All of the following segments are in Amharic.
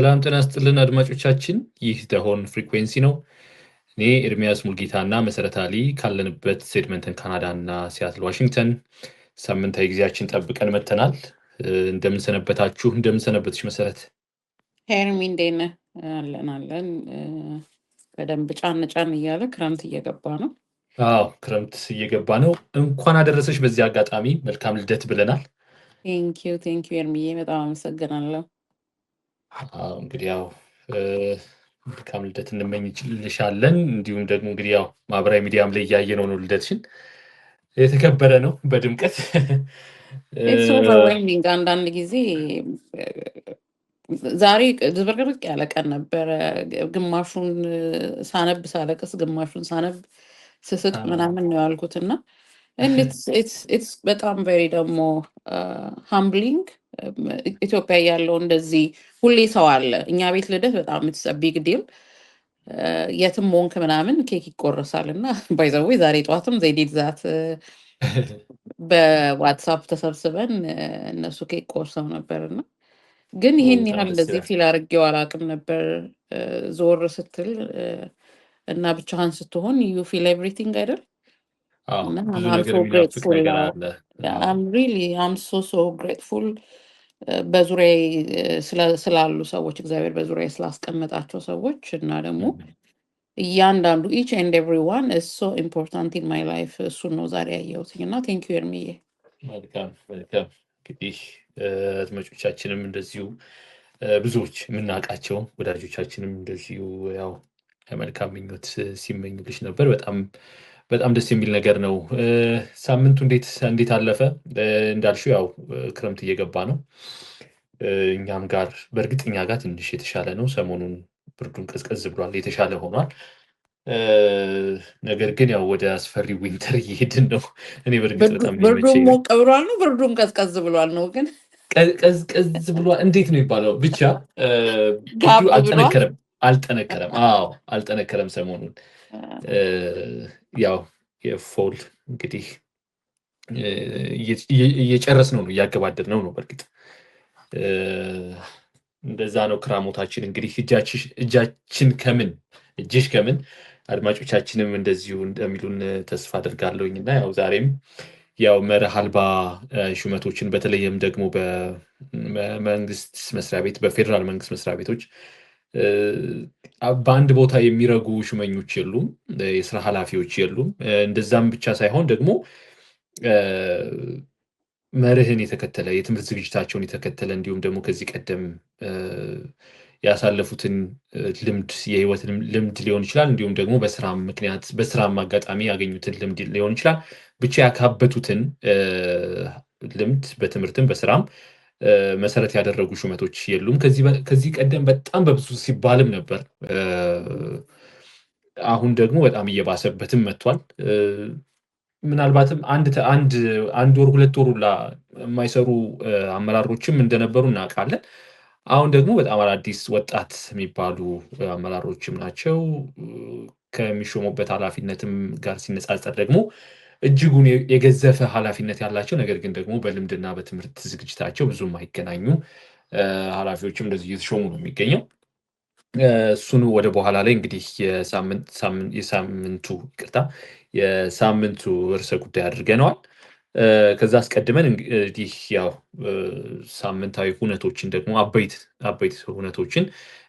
ሰላም ጤና ይስጥልን አድማጮቻችን፣ ይህ ደሆን ፍሪኩዌንሲ ነው። እኔ ኤርሚያስ ሙልጌታና መሰረት አሊ ካለንበት ኤድመንተን ካናዳ እና ሲያትል ዋሽንግተን ሳምንታዊ ጊዜያችን ጠብቀን መጥተናል። እንደምንሰነበታችሁ፣ እንደምንሰነበትሽ መሰረት? ሄርሚ እንዴት ነህ? አለን በደንብ ጫን ጫን እያለ ክረምት እየገባ ነው። አዎ ክረምት እየገባ ነው። እንኳን አደረሰሽ። በዚህ አጋጣሚ መልካም ልደት ብለናል። ቴንኪዩ ኤርሚዬ፣ በጣም አመሰግናለሁ። እንግዲህ ያው መልካም ልደት እንመኝልሻለን። እንዲሁም ደግሞ እንግዲህ ያው ማህበራዊ ሚዲያም ላይ እያየነው ነው ልደትሽን። የተከበረ ነው በድምቀት ኢትስ ኦቨርዌልሚንግ አንዳንድ ጊዜ ዛሬ ዝብርቅርቅ ያለ ቀን ነበረ። ግማሹን ሳነብ ሳለቅስ፣ ግማሹን ሳነብ ስስቅ ምናምን ነው ያልኩት እና ኢትስ በጣም ቬሪ ደግሞ ሃምብሊንግ። ኢትዮጵያ ያለው እንደዚህ ሁሌ ሰው አለ። እኛ ቤት ልደት በጣም ኢትስ ቢግ ዲል። የትም ሞንክ ምናምን ኬክ ይቆረሳል እና ባይዘዌ ዛሬ ጠዋትም ዘይዲድ ዛት በዋትሳፕ ተሰብስበን እነሱ ኬክ ቆርሰው ነበርና ግን ይህን ያህል እንደዚህ ፊል አድርጌው አላውቅም ነበር። ዞር ስትል እና ብቻህን ስትሆን ዩ ፊል ኤቭሪቲንግ አይደል? አም ሶ ግሬትፉል በዙሪያ ስላሉ ሰዎች፣ እግዚአብሔር በዙሪያ ስላስቀመጣቸው ሰዎች እና ደግሞ እያንዳንዱ ኢች ኤንድ ኤቭሪ ዋን ኢዝ ሶ ኢምፖርታንት ኢን ማይ ላይፍ። እሱን ነው ዛሬ ያየሁትኝ እና ቴንክ ዩ ኤርሚዬ። መልካም እንግዲህ አድማጮቻችንም እንደዚሁ ብዙዎች የምናውቃቸው ወዳጆቻችንም እንደዚሁ ያው መልካም ምኞት ሲመኙልሽ ነበር። በጣም ደስ የሚል ነገር ነው። ሳምንቱ እንዴት አለፈ? እንዳልሽው ያው ክረምት እየገባ ነው። እኛም ጋር በእርግጥ እኛ ጋር ትንሽ የተሻለ ነው። ሰሞኑን ብርዱን ቀዝቀዝ ብሏል፣ የተሻለ ሆኗል። ነገር ግን ያው ወደ አስፈሪ ዊንተር እየሄድን ነው። እኔ በእርግጥ በጣም ብርዱም ሞቅ ብሏል ነው ብርዱም ቀዝቀዝ ብሏል ነው። ግን ቀዝቀዝ ብሏል እንዴት ነው የሚባለው? ብቻ አልጠነከረም። አዎ አልጠነከረም። ሰሞኑን ያው የፎል እንግዲህ እየጨረስ ነው እያገባደድ ነው። በእርግጥ እንደዛ ነው ክራሞታችን። እንግዲህ እጃችን እጅሽ ከምን አድማጮቻችንም እንደዚሁ እንደሚሉን ተስፋ አድርጋለሁኝ እና ያው ዛሬም ያው መርህ አልባ ሹመቶችን በተለይም ደግሞ በመንግስት መስሪያ ቤት በፌዴራል መንግስት መስሪያ ቤቶች በአንድ ቦታ የሚረጉ ሹመኞች የሉም፣ የስራ ኃላፊዎች የሉም። እንደዛም ብቻ ሳይሆን ደግሞ መርህን የተከተለ የትምህርት ዝግጅታቸውን የተከተለ እንዲሁም ደግሞ ከዚህ ቀደም ያሳለፉትን ልምድ የህይወት ልምድ ሊሆን ይችላል፣ እንዲሁም ደግሞ በስራም አጋጣሚ ያገኙትን ልምድ ሊሆን ይችላል። ብቻ ያካበቱትን ልምድ በትምህርትም በስራም መሰረት ያደረጉ ሹመቶች የሉም። ከዚህ ቀደም በጣም በብዙ ሲባልም ነበር። አሁን ደግሞ በጣም እየባሰበትም መጥቷል። ምናልባትም አንድ ወር 2 ወር ሁላ የማይሰሩ አመራሮችም እንደነበሩ እናውቃለን። አሁን ደግሞ በጣም አዳዲስ ወጣት የሚባሉ አመራሮችም ናቸው። ከሚሾሙበት ኃላፊነትም ጋር ሲነጻጸር ደግሞ እጅጉን የገዘፈ ኃላፊነት ያላቸው፣ ነገር ግን ደግሞ በልምድና በትምህርት ዝግጅታቸው ብዙ የማይገናኙ ኃላፊዎችም እንደዚህ እየተሾሙ ነው የሚገኘው። እሱን ወደ በኋላ ላይ እንግዲህ የሳምንቱ ርዕሰ ጉዳይ አድርገነዋል። ከዛ አስቀድመን እንግዲህ ያው ሳምንታዊ ሁነቶችን ደግሞ አበይት ሁነቶችን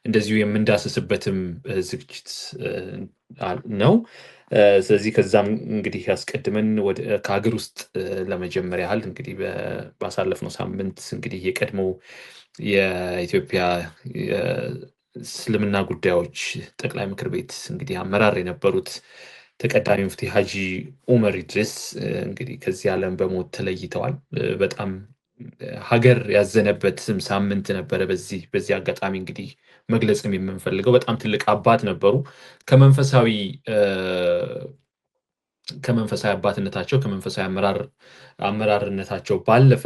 እንደዚሁ የምንዳስስበትም ዝግጅት ነው። ስለዚህ ከዛም እንግዲህ ያስቀድመን ከሀገር ውስጥ ለመጀመር ያህል እንግዲህ ባሳለፍነው ሳምንት እንግዲህ የቀድሞው የኢትዮጵያ እስልምና ጉዳዮች ጠቅላይ ምክር ቤት እንግዲህ አመራር የነበሩት ተቀዳሚ ሙፍቲ ሀጂ ኡመር ኢድሪስ እንግዲህ ከዚህ ዓለም በሞት ተለይተዋል። በጣም ሀገር ያዘነበትም ሳምንት ነበረ። በዚህ አጋጣሚ እንግዲህ መግለጽም የምንፈልገው በጣም ትልቅ አባት ነበሩ። ከመንፈሳዊ አባትነታቸው ከመንፈሳዊ አመራርነታቸው ባለፈ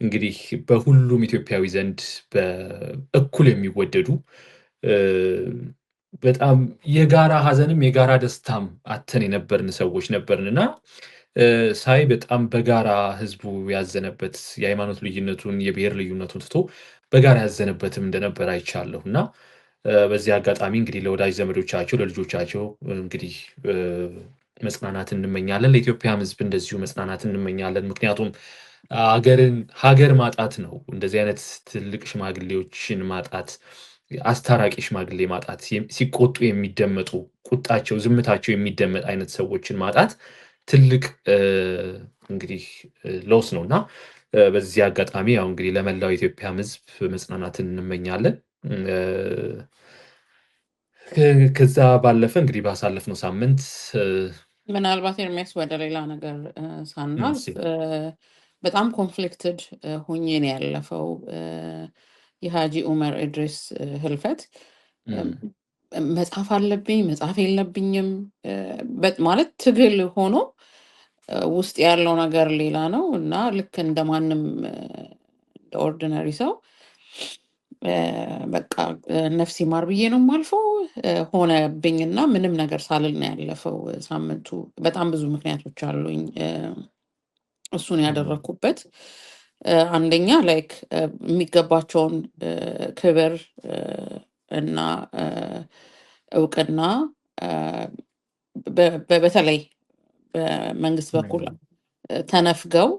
እንግዲህ በሁሉም ኢትዮጵያዊ ዘንድ በእኩል የሚወደዱ በጣም የጋራ ሀዘንም የጋራ ደስታም አተን የነበርን ሰዎች ነበርን እና ሳይ በጣም በጋራ ህዝቡ ያዘነበት የሃይማኖት ልዩነቱን የብሔር ልዩነቱን ትቶ በጋራ ያዘነበትም እንደነበር አይቻለሁ እና በዚህ አጋጣሚ እንግዲህ ለወዳጅ ዘመዶቻቸው ለልጆቻቸው እንግዲህ መጽናናት እንመኛለን። ለኢትዮጵያም ሕዝብ እንደዚሁ መጽናናት እንመኛለን። ምክንያቱም ሀገር ማጣት ነው እንደዚህ አይነት ትልቅ ሽማግሌዎችን ማጣት፣ አስታራቂ ሽማግሌ ማጣት፣ ሲቆጡ የሚደመጡ ቁጣቸው፣ ዝምታቸው የሚደመጥ አይነት ሰዎችን ማጣት ትልቅ እንግዲህ ሎስ ነው እና በዚህ አጋጣሚ ያው እንግዲህ ለመላው የኢትዮጵያም ሕዝብ መጽናናትን እንመኛለን። ከዛ ባለፈ እንግዲህ ባሳለፍነው ሳምንት ምናልባት ኤርሚያስ ወደ ሌላ ነገር ሳናልፍ በጣም ኮንፍሊክትድ ሆኜ ነው ያለፈው የሀጂ ኡመር ኢድሪስ ህልፈት። መጻፍ አለብኝ መጻፍ የለብኝም ማለት ትግል ሆኖ ውስጥ ያለው ነገር ሌላ ነው እና ልክ እንደማንም እንደ ኦርዲነሪ ሰው በቃ ነፍስ ይማር ብዬ ነው የማልፈው። ሆነብኝና ምንም ነገር ሳልል ነው ያለፈው ሳምንቱ። በጣም ብዙ ምክንያቶች አሉኝ እሱን ያደረኩበት። አንደኛ ላይክ የሚገባቸውን ክብር እና እውቅና በተለይ በመንግስት በኩል ተነፍገው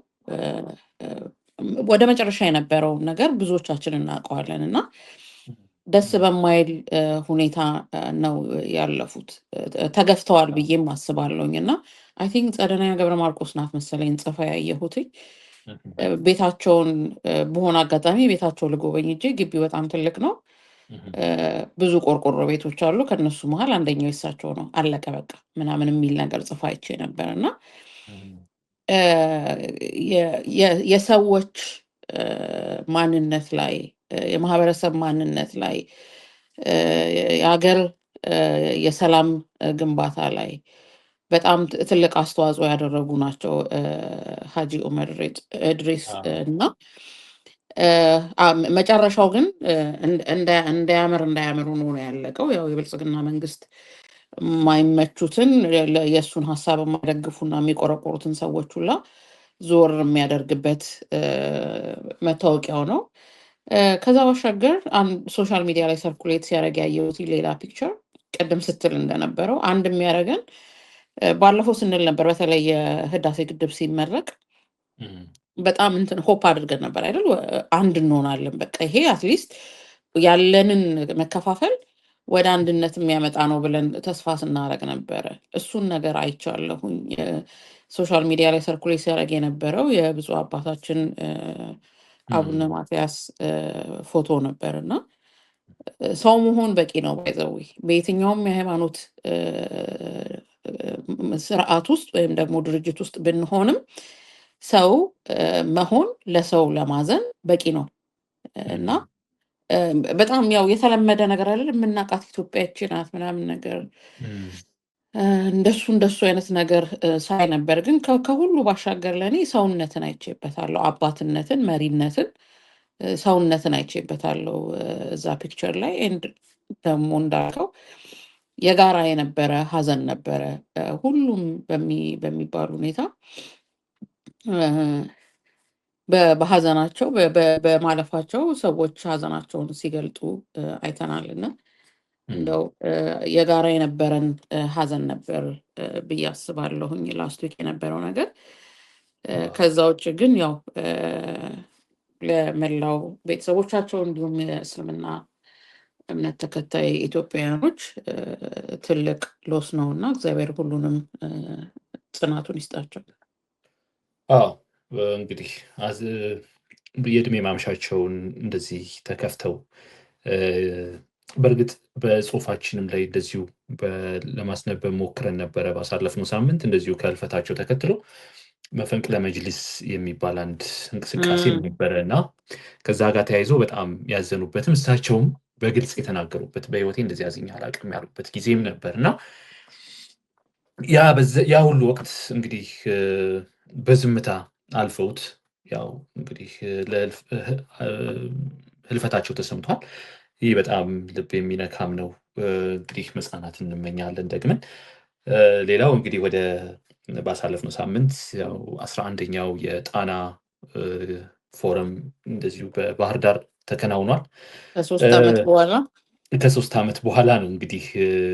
ወደ መጨረሻ የነበረውን ነገር ብዙዎቻችን እናውቀዋለን እና ደስ በማይል ሁኔታ ነው ያለፉት። ተገፍተዋል ብዬም አስባለሁኝ እና አይ ቲንክ ጸደንያ ገብረ ማርቆስ ናት መሰለኝ ጽፋ ያየሁትኝ ቤታቸውን በሆነ አጋጣሚ ቤታቸው ልጎበኝ ሄጄ ግቢው በጣም ትልቅ ነው። ብዙ ቆርቆሮ ቤቶች አሉ። ከነሱ መሀል አንደኛው የሳቸው ነው። አለቀ በቃ ምናምን የሚል ነገር ጽፋ አይቼ ነበር እና የሰዎች ማንነት ላይ የማህበረሰብ ማንነት ላይ የሀገር የሰላም ግንባታ ላይ በጣም ትልቅ አስተዋጽኦ ያደረጉ ናቸው ሀጂ ኡመር ኢድሪስ እና መጨረሻው ግን እንዳያምር ሆኖ ነው ያለቀው። ያው የብልጽግና መንግስት የማይመቹትን የእሱን ሀሳብ የማይደግፉና የሚቆረቆሩትን ሰዎች ሁላ ዞር የሚያደርግበት መታወቂያው ነው። ከዛ ባሻገር ሶሻል ሚዲያ ላይ ሰርኩሌት ሲያደርግ ያየሁት ሌላ ፒክቸር ቅድም ስትል እንደነበረው አንድ የሚያደርገን ባለፈው ስንል ነበር። በተለይ የህዳሴ ግድብ ሲመረቅ በጣም እንትን ሆፕ አድርገን ነበር አይደል? አንድ እንሆናለን በቃ ይሄ አትሊስት ያለንን መከፋፈል ወደ አንድነት የሚያመጣ ነው ብለን ተስፋ ስናደርግ ነበረ። እሱን ነገር አይቻለሁኝ። ሶሻል ሚዲያ ላይ ሰርኩሌት ሲያደርግ የነበረው የብፁዕ አባታችን አቡነ ማትያስ ፎቶ ነበር እና ሰው መሆን በቂ ነው። ባይዘዊ በየትኛውም የሃይማኖት ስርዓት ውስጥ ወይም ደግሞ ድርጅት ውስጥ ብንሆንም ሰው መሆን ለሰው ለማዘን በቂ ነው እና በጣም ያው የተለመደ ነገር አይደል? የምናውቃት ኢትዮጵያች ናት ምናምን ነገር እንደሱ አይነት ነገር ሳይ ነበር። ግን ከሁሉ ባሻገር ለእኔ ሰውነትን አይቼበታለሁ። አባትነትን፣ መሪነትን፣ ሰውነትን አይቼበታለሁ እዛ ፒክቸር ላይ። ደግሞ እንዳልከው የጋራ የነበረ ሀዘን ነበረ። ሁሉም በሚባል ሁኔታ በሀዘናቸው በማለፋቸው ሰዎች ሀዘናቸውን ሲገልጡ አይተናል እና እንደው የጋራ የነበረን ሀዘን ነበር ብዬ አስባለሁኝ ላስት ዊክ የነበረው ነገር። ከዛ ውጭ ግን ያው ለመላው ቤተሰቦቻቸው እንዲሁም የእስልምና እምነት ተከታይ ኢትዮጵያውያኖች ትልቅ ሎስ ነው እና እግዚአብሔር ሁሉንም ጽናቱን ይስጣቸው። አዎ እንግዲህ የእድሜ ማምሻቸውን እንደዚህ ተከፍተው በእርግጥ በጽሁፋችንም ላይ እንደዚሁ ለማስነበብ ሞክረን ነበረ ባሳለፍነው ሳምንት። እንደዚሁ ከህልፈታቸው ተከትሎ መፈንቅለ መጅሊስ የሚባል አንድ እንቅስቃሴ ነበረ እና ከዛ ጋር ተያይዞ በጣም ያዘኑበትም እሳቸውም በግልጽ የተናገሩበት በህይወቴ እንደዚህ አዝኜ አላውቅም ያሉበት ጊዜም ነበር እና ያ ሁሉ ወቅት እንግዲህ በዝምታ አልፈውት ያው እንግዲህ ህልፈታቸው ተሰምቷል። ይህ በጣም ልብ የሚነካም ነው። እንግዲህ መጽናናት እንመኛለን ደግመን። ሌላው እንግዲህ ወደ ባሳለፍነው ሳምንት ያው 11ኛው የጣና ፎረም እንደዚሁ በባህር ዳር ተከናውኗል። ከ3 ዓመት በኋላ ከ3 ዓመት በኋላ ነው እንግዲህ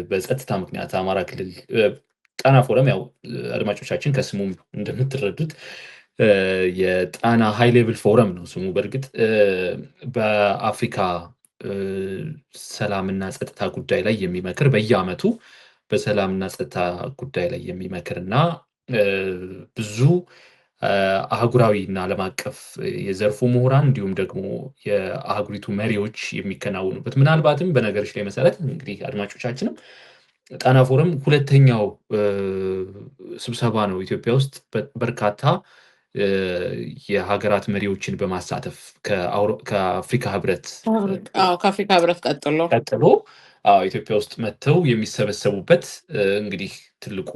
በጸጥታ ምክንያት አማራ ክልል ጣና ፎረም ያው አድማጮቻችን ከስሙም እንደምትረዱት የጣና ሃይ ሌቭል ፎረም ነው ስሙ። በእርግጥ በአፍሪካ ሰላምና ጸጥታ ጉዳይ ላይ የሚመክር በየዓመቱ በሰላምና ጸጥታ ጉዳይ ላይ የሚመክር እና ብዙ አህጉራዊ እና ዓለም አቀፍ የዘርፉ ምሁራን እንዲሁም ደግሞ የአህጉሪቱ መሪዎች የሚከናወኑበት ምናልባትም በነገሮች ላይ መሰረት እንግዲህ አድማጮቻችንም ጣና ፎረም ሁለተኛው ስብሰባ ነው ኢትዮጵያ ውስጥ በርካታ የሀገራት መሪዎችን በማሳተፍ ከአፍሪካ ህብረት ከአፍሪካ ህብረት ቀጥሎ ኢትዮጵያ ውስጥ መጥተው የሚሰበሰቡበት እንግዲህ ትልቁ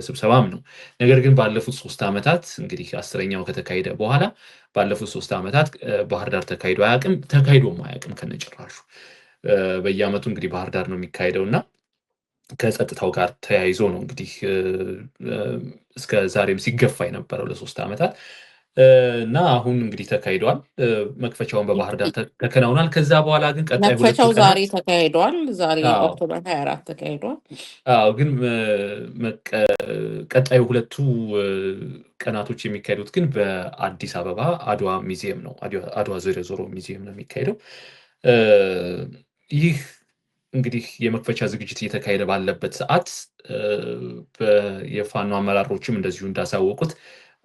ስብሰባም ነው። ነገር ግን ባለፉት 3 ዓመታት እንግዲህ 10ኛው ከተካሄደ በኋላ ባለፉት 3 ዓመታት ባህር ዳር ተካሂዶ አያውቅም፣ ተካሂዶም አያውቅም ከነጭራሹ። በየዓመቱ እንግዲህ ባህር ዳር ነው የሚካሄደው እና ከጸጥታው ጋር ተያይዞ ነው እንግዲህ እስከ ዛሬም ሲገፋ የነበረው ለ3 ዓመታት እና አሁን እንግዲህ ተካሂዷል። መክፈቻውን በባህር ዳር ተከናውኗል። ከዛ በኋላ ግን መክፈቻው ዛሬ ተካሂዷል። ዛሬ ኦክቶበር 24 ተካሂዷል። ግን ቀጣዩ 2ቱ ቀናቶች የሚካሄዱት ግን በአዲስ አበባ አድዋ ሚዚየም ነው። አድዋ ዞሮ ሚዚየም ነው የሚካሄደው። ይህ እንግዲህ የመክፈቻ ዝግጅት እየተካሄደ ባለበት ሰዓት የፋኖ አመራሮችም እንደዚሁ እንዳሳወቁት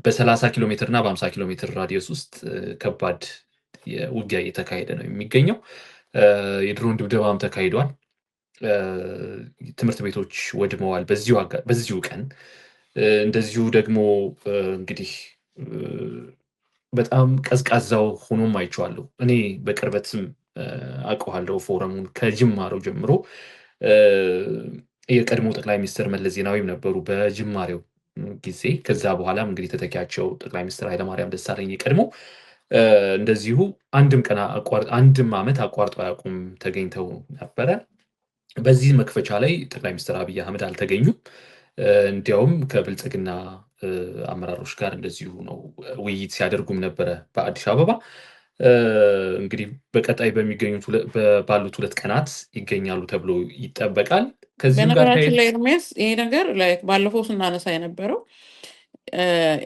በ30 ኪሎ ሜትር እና በ50 ኪሎ ሜትር ራዲየስ ውስጥ ከባድ ውጊያ እየተካሄደ ነው የሚገኘው። የድሮን ድብደባም ተካሂዷል። ትምህርት ቤቶች ወድመዋል በዚሁ ቀን። እንደዚሁ ደግሞ እንግዲህ በጣም ቀዝቃዛው ሆኖም አይቼዋለሁ። እኔ በቅርበትም አውቀዋለሁ ፎረሙን ከጅማሬው ጀምሮ። የቀድሞ ጠቅላይ ሚኒስትር መለስ ዜናዊም ነበሩ በጅማሬው ጊዜ። ከዛ በኋላም እንግዲህ ተተኪያቸው ጠቅላይ ሚኒስትር ኃይለማርያም ደሳለኝ ቀድሞ እንደዚሁ አንድም ዓመት አቋርጠው አያውቁም፣ ተገኝተው ነበረ። በዚህ መክፈቻ ላይ ጠቅላይ ሚኒስትር አብይ አህመድ አልተገኙም። እንዲያውም ከብልጽግና አመራሮች ጋር እንደዚሁ ነው ውይይት ሲያደርጉም ነበረ በአዲስ አበባ። እንግዲህ በቀጣይ ባሉት 2 ቀናት ይገኛሉ ተብሎ ይጠበቃል። በነገራችን ላይ ኤርሚያስ ይሄ ነገር ባለፈው ስናነሳ የነበረው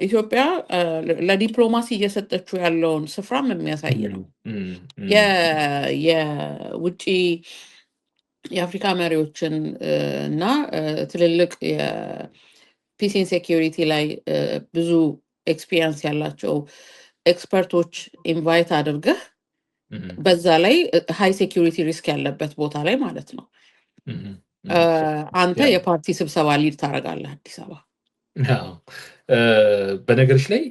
ኢትዮጵያ ለዲፕሎማሲ እየሰጠችው ያለውን ስፍራም የሚያሳይ ነው። የውጭ የአፍሪካ መሪዎችን እና ትልልቅ የፒስ ኤንድ ሴኪዩሪቲ ላይ ብዙ ኤክስፒሪየንስ ያላቸው ኤክስፐርቶች ኢንቫይት አድርገህ በዛ ላይ ሃይ ሴኪዩሪቲ ሪስክ ያለበት ቦታ ላይ ማለት ነው አንተ የፓርቲ ስብሰባ ሊድ ታደርጋለህ አዲስ አበባ። በነገሮች ላይ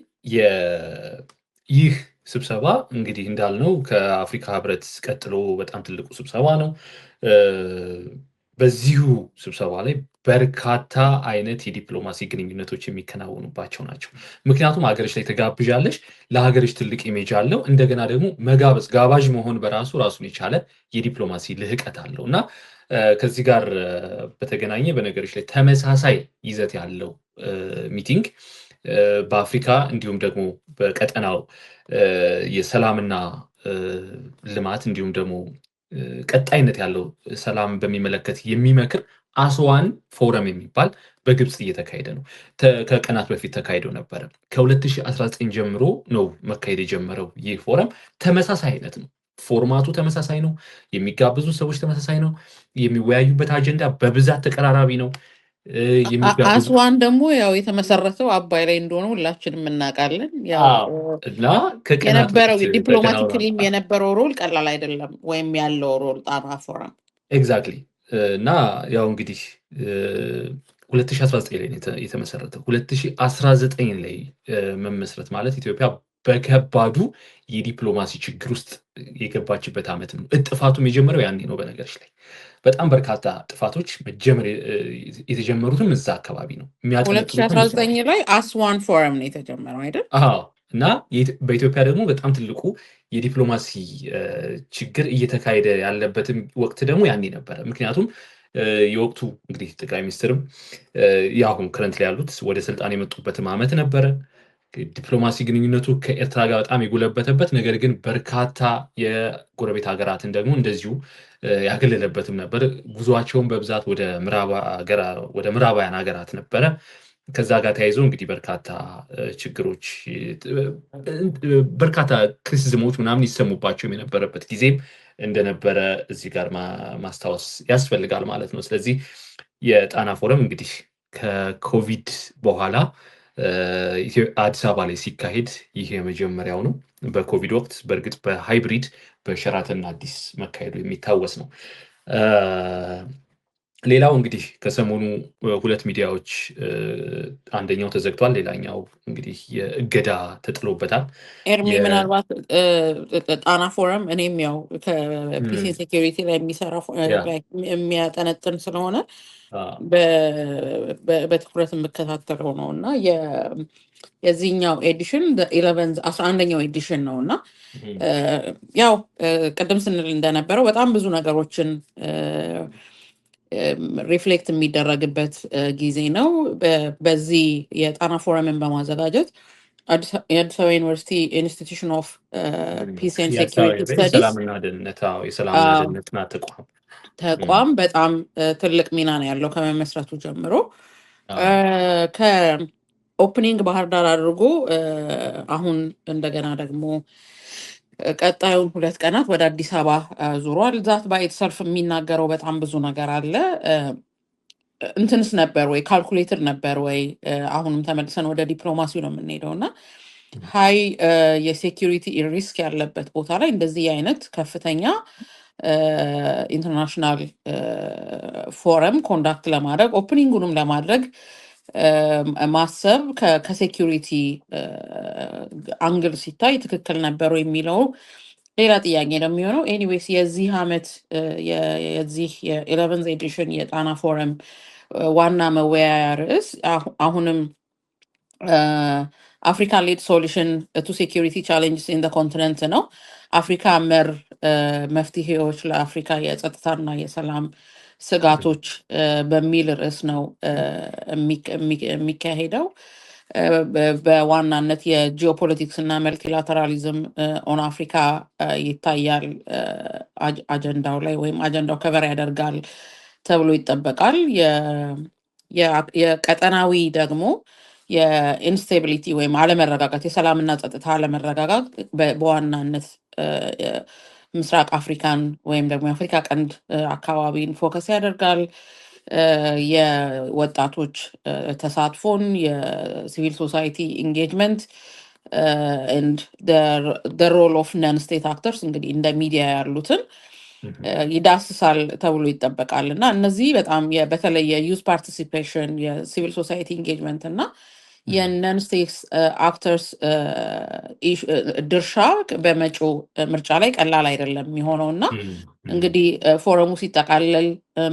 ይህ ስብሰባ እንግዲህ እንዳልነው ከአፍሪካ ህብረት ቀጥሎ በጣም ትልቁ ስብሰባ ነው። በዚሁ ስብሰባ ላይ በርካታ አይነት የዲፕሎማሲ ግንኙነቶች የሚከናወኑባቸው ናቸው። ምክንያቱም ሀገርሽ ላይ ተጋብዣለሽ፣ ለሀገርሽ ትልቅ ኢሜጅ አለው። እንደገና ደግሞ ጋባዥ መሆን በራሱ ራሱን የቻለ የዲፕሎማሲ ልህቀት አለው እና ከዚህ ጋር በተገናኘ በነገሮች ላይ ተመሳሳይ ይዘት ያለው ሚቲንግ በአፍሪካ እንዲሁም ደግሞ በቀጠናው የሰላምና ልማት እንዲሁም ደግሞ ቀጣይነት ያለው ሰላም በሚመለከት የሚመክር አስዋን ፎረም የሚባል በግብፅ እየተካሄደ ነው። ከቀናት በፊት ተካሂዶ ነበረ። ከ2019 ጀምሮ ነው መካሄድ የጀመረው። ይህ ፎረም ተመሳሳይ አይነት ነው። ፎርማቱ ተመሳሳይ ነው። የሚጋብዙ ሰዎች ተመሳሳይ ነው። የሚወያዩበት አጀንዳ በብዛት ተቀራራቢ ነው። አስዋን ደግሞ ያው የተመሰረተው አባይ ላይ እንደሆነ ሁላችንም እናውቃለን። እና የነበረው ዲፕሎማቲክሊም የነበረው ሮል ቀላል አይደለም፣ ወይም ያለው ሮል ጣና ፎረም ኤግዛክትሊ። እና ያው እንግዲህ 2019 ላይ የተመሰረተው 2019 ላይ መመስረት ማለት ኢትዮጵያ በከባዱ የዲፕሎማሲ ችግር ውስጥ የገባችበት ዓመት ነው። ጥፋቱም የጀመረው ያኔ ነው። በነገሮች ላይ በጣም በርካታ ጥፋቶች የተጀመሩትም እዛ አካባቢ ነው። 2019 ላይ አስዋን ፎረም ነው የተጀመረው አይደል? እና በኢትዮጵያ ደግሞ በጣም ትልቁ የዲፕሎማሲ ችግር እየተካሄደ ያለበትም ወቅት ደግሞ ያኔ ነበረ። ምክንያቱም የወቅቱ እንግዲህ ጠቅላይ ሚኒስትርም የአሁን ከረንት ላይ ያሉት ወደ ስልጣን የመጡበትም ዓመት ነበረ። ዲፕሎማሲ ግንኙነቱ ከኤርትራ ጋር በጣም የጎለበተበት ነገር ግን በርካታ የጎረቤት ሀገራትን ደግሞ እንደዚሁ ያገለለበትም ነበር። ጉዟቸውን በብዛት ወደ ምዕራባውያን ሀገራት ነበረ። ከዛ ጋር ተያይዞ እንግዲህ በርካታ ችግሮች፣ በርካታ ክሪቲሲዝሞች ምናምን ይሰሙባቸውም የነበረበት ጊዜም እንደነበረ እዚህ ጋር ማስታወስ ያስፈልጋል ማለት ነው። ስለዚህ የጣና ፎረም እንግዲህ ከኮቪድ በኋላ አዲስ አበባ ላይ ሲካሄድ ይህ የመጀመሪያው ነው። በኮቪድ ወቅት በእርግጥ በሃይብሪድ በሸራተን አዲስ መካሄዱ የሚታወስ ነው። ሌላው እንግዲህ ከሰሞኑ ሁለት ሚዲያዎች አንደኛው ተዘግቷል፣ ሌላኛው እንግዲህ የእገዳ ተጥሎበታል። ኤርሚ ምናልባት ጣና ፎረም እኔም ያው ከፒሲ ሴኪሪቲ ላይ የሚሰራ የሚያጠነጥን ስለሆነ በትኩረት የምከታተለው ነው እና የዚህኛው ኤዲሽን 11ኛው ኤዲሽን ነው እና ያው ቅድም ስንል እንደነበረው በጣም ብዙ ነገሮችን ሪፍሌክት የሚደረግበት ጊዜ ነው። በዚህ የጣና ፎረምን በማዘጋጀት የአዲስ አበባ ዩኒቨርሲቲ ኢንስቲትዩሽን ኦፍ ፒስ ኤንድ ሴኪሪቲ ስተዲስ የሰላምና ደህንነት ተቋም በጣም ትልቅ ሚና ነው ያለው ከመመስረቱ ጀምሮ። ከኦፕኒንግ ባህር ዳር አድርጎ አሁን እንደገና ደግሞ ቀጣዩን 2 ቀናት ወደ አዲስ አበባ ዙሯል። ዛት ባይት ሰልፍ የሚናገረው በጣም ብዙ ነገር አለ። እንትንስ ነበር ወይ ካልኩሌትር ነበር ወይ? አሁንም ተመልሰን ወደ ዲፕሎማሲው ነው የምንሄደው እና ሀይ የሴኪሪቲ ሪስክ ያለበት ቦታ ላይ እንደዚህ አይነት ከፍተኛ ኢንተርናሽናል ፎረም ኮንዳክት ለማድረግ ኦፕኒንጉንም ለማድረግ ማሰብ ከሴኪሪቲ አንግል ሲታይ ትክክል ነበሩ የሚለው ሌላ ጥያቄ ነው የሚሆነው። ኤኒዌይስ የዚህ ዓመት የዚህ የ11th ኤዲሽን የጣና ፎረም ዋና መወያያ ርዕስ አሁንም አፍሪካን ሌድ ሶሉሽን ቱ ሴኪሪቲ ቻሌንጅስ ኢን ኮንቲነንት ነው። አፍሪካ መር መፍትሄዎች ለአፍሪካ የጸጥታና የሰላም ስጋቶች በሚል ርዕስ ነው የሚካሄደው። በዋናነት የጂኦፖለቲክስ እና መልቲላተራሊዝም ኦን አፍሪካ ይታያል አጀንዳው ላይ ወይም አጀንዳው ከበር ያደርጋል ተብሎ ይጠበቃል። የቀጠናዊ ደግሞ የኢንስቴቢሊቲ ወይም አለመረጋጋት፣ የሰላምና ጸጥታ አለመረጋጋት በዋናነት ምስራቅ አፍሪካን ወይም ደግሞ የአፍሪካ ቀንድ አካባቢን ፎከስ ያደርጋል። የወጣቶች ተሳትፎን፣ የሲቪል ሶሳይቲ ኢንጌጅመንት ኤንድ ሮል ኦፍ ነን ስቴት አክተርስ እንግዲህ እንደ ሚዲያ ያሉትን ይዳስሳል ተብሎ ይጠበቃል እና እነዚህ በጣም በተለይ የዩዝ ፓርቲሲፔሽን፣ የሲቪል ሶሳይቲ ኢንጌጅመንት እና የነን ስቴት አክተርስ ድርሻ በመጪው ምርጫ ላይ ቀላል አይደለም የሚሆነው እና እንግዲህ ፎረሙ ሲጠቃለል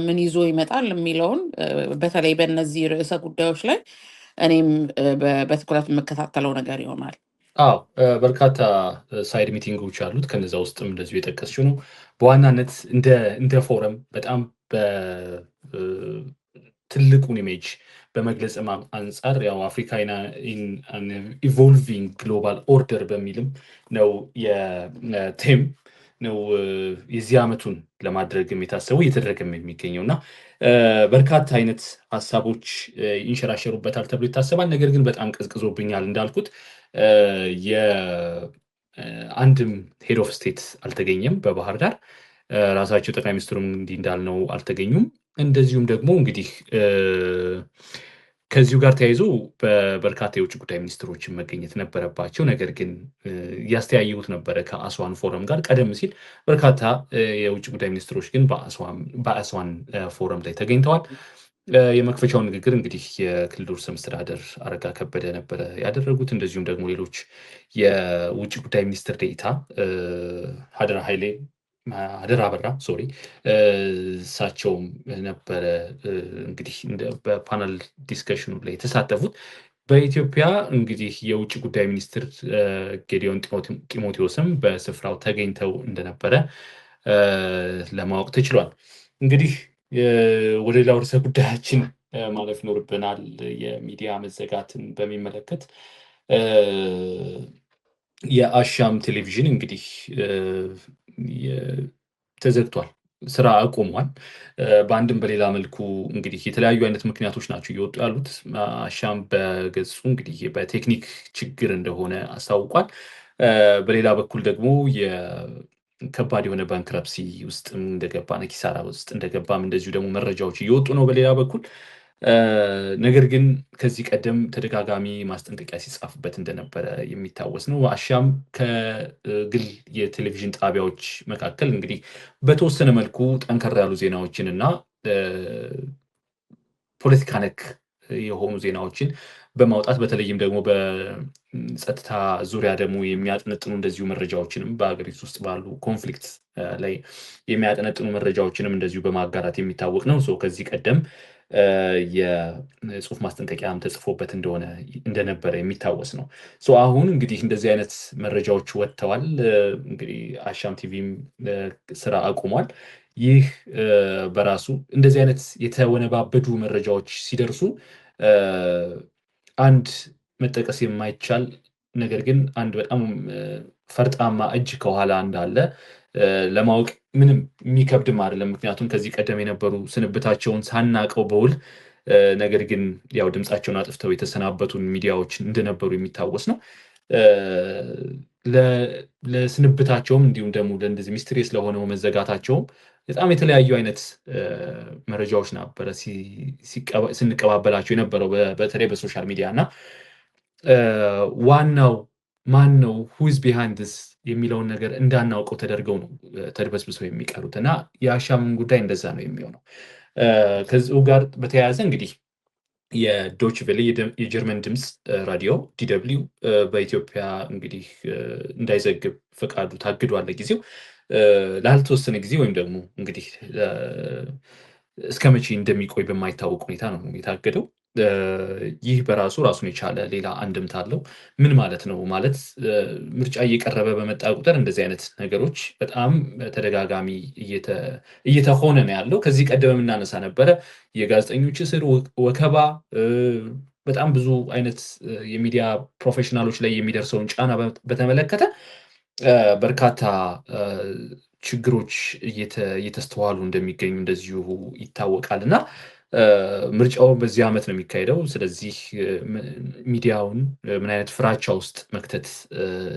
ምን ይዞ ይመጣል የሚለውን በተለይ በእነዚህ ርዕሰ ጉዳዮች ላይ እኔም በትኩረት የምከታተለው ነገር ይሆናል። አዎ በርካታ ሳይድ ሚቲንጎች አሉት። ከነዛ ውስጥም እንደዚሁ የጠቀስችው ነው። በዋናነት እንደ ፎረም በጣም ትልቁን ኢሜጅ በመግለጽ አንጻር ያው አፍሪካ ኢቮልቪንግ ግሎባል ኦርደር በሚልም ነው የቴም ነው የዚህ ዓመቱን ለማድረግም የታሰበው እየተደረገም የሚገኘው እና በርካታ አይነት ሀሳቦች ይንሸራሸሩበታል ተብሎ ይታሰባል። ነገር ግን በጣም ቀዝቅዞብኛል እንዳልኩት አንድም ሄድ ኦፍ ስቴት አልተገኘም በባህር ዳር። ራሳቸው ጠቅላይ ሚኒስትሩም እንዲህ እንዳልነው አልተገኙም። እንደዚሁም ደግሞ እንግዲህ ከዚሁ ጋር ተያይዞ በርካታ የውጭ ጉዳይ ሚኒስትሮችን መገኘት ነበረባቸው። ነገር ግን ያስተያዩት ነበረ ከአስዋን ፎረም ጋር። ቀደም ሲል በርካታ የውጭ ጉዳይ ሚኒስትሮች ግን በአስዋን ፎረም ላይ ተገኝተዋል። የመክፈቻውን ንግግር እንግዲህ የክልል ርዕሰ መስተዳድር አረጋ ከበደ ነበረ ያደረጉት። እንደዚሁም ደግሞ ሌሎች የውጭ ጉዳይ ሚኒስትር ዴኤታ አደራ አበራ እሳቸውም ነበረ እንግዲህ በፓናል ዲስከሽኑ ላይ የተሳተፉት። በኢትዮጵያ እንግዲህ የውጭ ጉዳይ ሚኒስትር ጌዲዮን ጢሞቴዎስም በስፍራው ተገኝተው እንደነበረ ለማወቅ ተችሏል። እንግዲህ ወደ ሌላው ርዕሰ ጉዳያችን ማለፍ ይኖርብናል። የሚዲያ መዘጋትን በሚመለከት የአሻም ቴሌቪዥን እንግዲህ ተዘግቷል፣ ስራ አቁሟል። በአንድም በሌላ መልኩ እንግዲህ የተለያዩ አይነት ምክንያቶች ናቸው እየወጡ ያሉት። አሻም በገጹ እንግዲህ በቴክኒክ ችግር እንደሆነ አስታውቋል። በሌላ በኩል ደግሞ ከባድ የሆነ ባንክረፕሲ ውስጥም እንደገባ ኪሳራ ውስጥ እንደገባም እንደዚሁ ደግሞ መረጃዎች እየወጡ ነው በሌላ በኩል። ነገር ግን ከዚህ ቀደም ተደጋጋሚ ማስጠንቀቂያ ሲጻፍበት እንደነበረ የሚታወስ ነው። አሻም ከግል የቴሌቪዥን ጣቢያዎች መካከል እንግዲህ በተወሰነ መልኩ ጠንከር ያሉ ዜናዎችን እና ፖለቲካ ነክ የሆኑ ዜናዎችን በማውጣት በተለይም ደግሞ በጸጥታ ዙሪያ ደግሞ የሚያጠነጥኑ እንደዚሁ መረጃዎችንም በሀገሪቱ ውስጥ ባሉ ኮንፍሊክት ላይ የሚያጠነጥኑ መረጃዎችንም እንደዚሁ በማጋራት የሚታወቅ ነው። ከዚህ ቀደም የጽሁፍ ማስጠንቀቂያም ተጽፎበት እንደነበረ የሚታወስ ነው። አሁን እንግዲህ እንደዚህ አይነት መረጃዎች ወጥተዋል። እንግዲህ አሻም ቲቪም ስራ አቁሟል። ይህ በራሱ እንደዚህ አይነት የተወነባበዱ መረጃዎች ሲደርሱ አንድ መጠቀስ የማይቻል ነገር ግን አንድ በጣም ፈርጣማ እጅ ከኋላ እንዳለ ለማወቅ ምንም የሚከብድም አይደለም። ምክንያቱም ከዚህ ቀደም የነበሩ ስንብታቸውን ሳናቀው በውል ነገር ግን ያው ድምፃቸውን አጥፍተው የተሰናበቱን ሚዲያዎች እንደነበሩ የሚታወስ ነው። ለስንብታቸውም እንዲሁም ደግሞ ለእንደዚህ ሚስትሪ ስለሆነው መዘጋታቸውም በጣም የተለያዩ አይነት መረጃዎች ነበረ ስንቀባበላቸው የነበረው በተለይ በሶሻል ሚዲያ እና ዋናው ማን ነው ሁዝ ቢሃይንድስ የሚለውን ነገር እንዳናውቀው ተደርገው ነው ተድበስብሰው የሚቀሩት እና የአሻምን ጉዳይ እንደዛ ነው የሚሆነው። ከዚሁ ጋር በተያያዘ እንግዲህ የዶች ቬለ የጀርመን ድምፅ ራዲዮ ዲደብሊው በኢትዮጵያ እንግዲህ እንዳይዘግብ ፈቃዱ ታግዷል ለጊዜው ላልተወሰነ ጊዜ ወይም ደግሞ እንግዲህ እስከ መቼ እንደሚቆይ በማይታወቅ ሁኔታ ነው የታገደው። ይህ በራሱ ራሱን የቻለ ሌላ አንድምታ አለው። ምን ማለት ነው? ማለት ምርጫ እየቀረበ በመጣ ቁጥር እንደዚህ አይነት ነገሮች በጣም ተደጋጋሚ እየተሆነ ነው ያለው። ከዚህ ቀደም የምናነሳ ነበረ የጋዜጠኞች እስር፣ ወከባ፣ በጣም ብዙ አይነት የሚዲያ ፕሮፌሽናሎች ላይ የሚደርሰውን ጫና በተመለከተ በርካታ ችግሮች እየተስተዋሉ እንደሚገኙ እንደዚሁ ይታወቃል እና ምርጫው በዚህ ዓመት ነው የሚካሄደው። ስለዚህ ሚዲያውን ምን አይነት ፍራቻ ውስጥ መክተት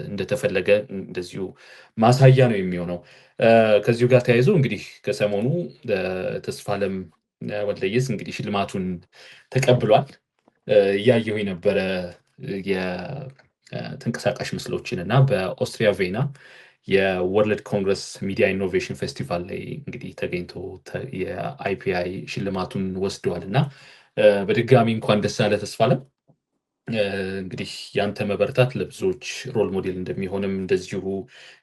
እንደተፈለገ እንደዚሁ ማሳያ ነው የሚሆነው። ከዚሁ ጋር ተያይዞ እንግዲህ ከሰሞኑ ተስፋለም ወልደየስ እንግዲህ ሽልማቱን ተቀብሏል። እያየሁ የነበረ የተንቀሳቃሽ ምስሎችን እና በኦስትሪያ ቬና የወርልድ ኮንግረስ ሚዲያ ኢኖቬሽን ፌስቲቫል ላይ እንግዲህ ተገኝቶ የአይፒአይ ሽልማቱን ወስደዋል እና በድጋሚ እንኳን ደስ ያለ ተስፋለም። እንግዲህ ያንተ መበርታት ለብዙዎች ሮል ሞዴል እንደሚሆንም እንደዚሁ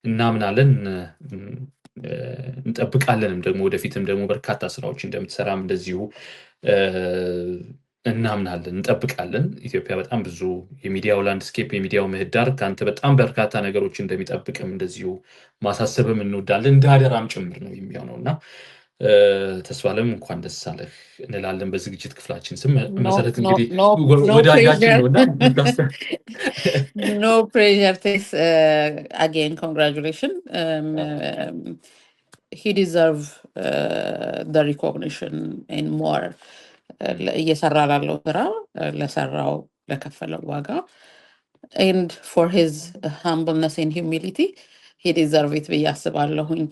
እናምናለን፣ እንጠብቃለንም ደግሞ ወደፊትም ደግሞ በርካታ ስራዎች እንደምትሰራም እንደዚሁ እናምናለን፣ እንጠብቃለን። ኢትዮጵያ በጣም ብዙ የሚዲያው ላንድስኬፕ የሚዲያው ምህዳር ከአንተ በጣም በርካታ ነገሮች እንደሚጠብቅም እንደዚሁ ማሳሰብም እንወዳለን። እንደ አደራም ጭምር ነው የሚሆነው እና ተስፋለም እንኳን ደስ አለህ እንላለን በዝግጅት ክፍላችን ስም። መሰረት እንግዲህ ወዳጃችን ነው እና ኖ ፕሬዠር ቴስ አጌን ኮንግራቹሌሽን ሂ ዲዘርቭ ዘ ሪኮግኒሽን ኤንድ ሞር እየሰራ ላለው ስራ ለሰራው ለከፈለው ዋጋ ኤንድ ፎር ሂዝ ሃምብልነስ ኤንድ ሂዩሚሊቲ ሂ ዲዘርቭ ኢት ብዬ አስባለሁኝ።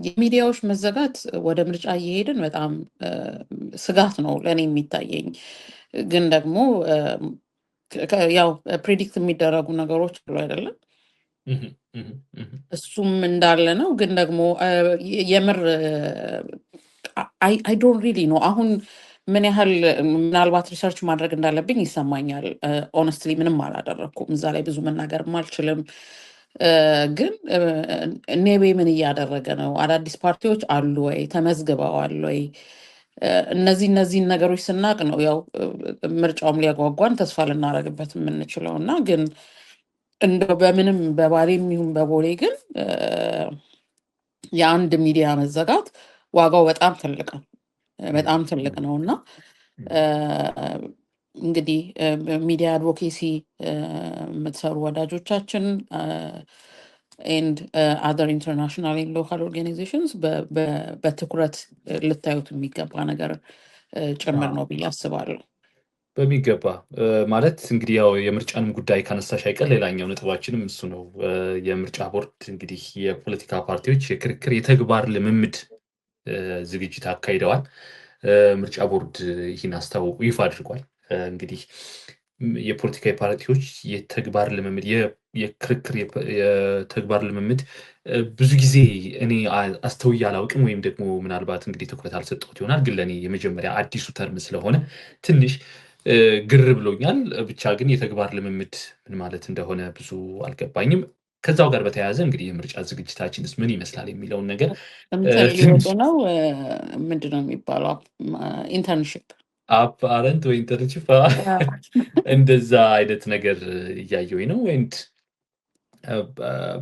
የሚዲያዎች መዘጋት ወደ ምርጫ እየሄድን በጣም ስጋት ነው ለእኔ የሚታየኝ። ግን ደግሞ ያው ፕሬዲክት የሚደረጉ ነገሮች አሉ አይደለም፣ እሱም እንዳለ ነው። ግን ደግሞ የምር አይ ዶንት ሪሊ ኖ አሁን ምን ያህል ምናልባት ሪሰርች ማድረግ እንዳለብኝ ይሰማኛል። ኦነስትሊ ምንም አላደረግኩም፣ እዛ ላይ ብዙ መናገርም አልችልም። ግን ኔቤ ምን እያደረገ ነው? አዳዲስ ፓርቲዎች አሉ ወይ? ተመዝግበዋል ወይ? እነዚህን ነገሮች ስናቅ ነው ያው ምርጫውም ሊያጓጓን ተስፋ ልናደርግበት የምንችለው እና ግን እንደው በምንም በባሌም ይሁን በቦሌ ግን የአንድ ሚዲያ መዘጋት ዋጋው በጣም ትልቅ ነው፣ በጣም ትልቅ ነው እና እንግዲህ ሚዲያ አድቮኬሲ የምትሰሩ ወዳጆቻችን ኤንድ አዘር ኢንተርናሽናል ሎካል ኦርጋናይዜሽንስ በትኩረት ልታዩት የሚገባ ነገር ጭምር ነው ብዬ አስባለሁ። በሚገባ ማለት እንግዲህ ያው የምርጫንም ጉዳይ ካነሳሽ አይቀር ሌላኛው ነጥባችንም እሱ ነው። የምርጫ ቦርድ እንግዲህ የፖለቲካ ፓርቲዎች የክርክር የተግባር ልምምድ ዝግጅት አካሂደዋል። ምርጫ ቦርድ ይህን አስታውቁ ይፋ አድርጓል። እንግዲህ የፖለቲካ ፓርቲዎች የተግባር ልምምድ የክርክር የተግባር ልምምድ ብዙ ጊዜ እኔ አስተውዬ አላውቅም፣ ወይም ደግሞ ምናልባት እንግዲህ ትኩረት አልሰጠሁት ይሆናል። ግን ለእኔ የመጀመሪያ አዲሱ ተርም ስለሆነ ትንሽ ግር ብሎኛል። ብቻ ግን የተግባር ልምምድ ምን ማለት እንደሆነ ብዙ አልገባኝም። ከዛው ጋር በተያያዘ እንግዲህ የምርጫ ዝግጅታችንስ ምን ይመስላል የሚለውን ነገር እንትን ሊወጡ ነው። ምንድን ነው የሚባለው? ኢንተርንሽፕ አፓረንት ወይ ኢንተርንሽፕ እንደዛ አይነት ነገር እያየሁኝ ነው። ወይንድ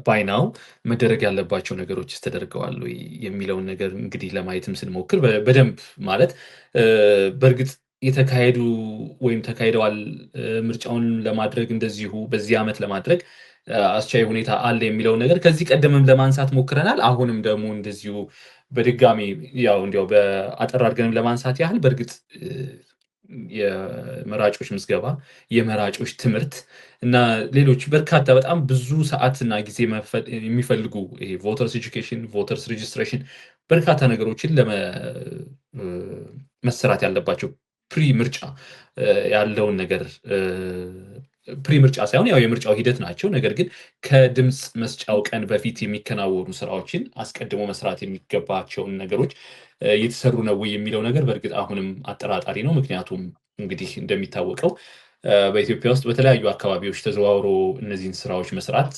ባይናው መደረግ ያለባቸው ነገሮች ተደርገዋል ወይ የሚለውን ነገር እንግዲህ ለማየትም ስንሞክር በደንብ ማለት በእርግጥ የተካሄዱ ወይም ተካሂደዋል ምርጫውን ለማድረግ እንደዚሁ በዚህ ዓመት ለማድረግ አስቻይ ሁኔታ አለ የሚለውን ነገር ከዚህ ቀደምም ለማንሳት ሞክረናል። አሁንም ደግሞ እንደዚሁ በድጋሚ ያው እንዲያው በአጠር አድርገንም ለማንሳት ያህል በእርግጥ የመራጮች ምዝገባ፣ የመራጮች ትምህርት እና ሌሎች በርካታ በጣም ብዙ ሰዓትና ጊዜ የሚፈልጉ ቮተርስ ኤጁኬሽን፣ ቮተርስ ሬጅስትሬሽን በርካታ ነገሮችን መሰራት ያለባቸው ፕሪ ምርጫ ያለውን ነገር ፕሪ ምርጫ ሳይሆን ያው የምርጫው ሂደት ናቸው። ነገር ግን ከድምፅ መስጫው ቀን በፊት የሚከናወኑ ስራዎችን አስቀድሞ መስራት የሚገባቸውን ነገሮች እየተሰሩ ነው ወይ የሚለው ነገር በእርግጥ አሁንም አጠራጣሪ ነው። ምክንያቱም እንግዲህ እንደሚታወቀው በኢትዮጵያ ውስጥ በተለያዩ አካባቢዎች ተዘዋውሮ እነዚህን ስራዎች መስራት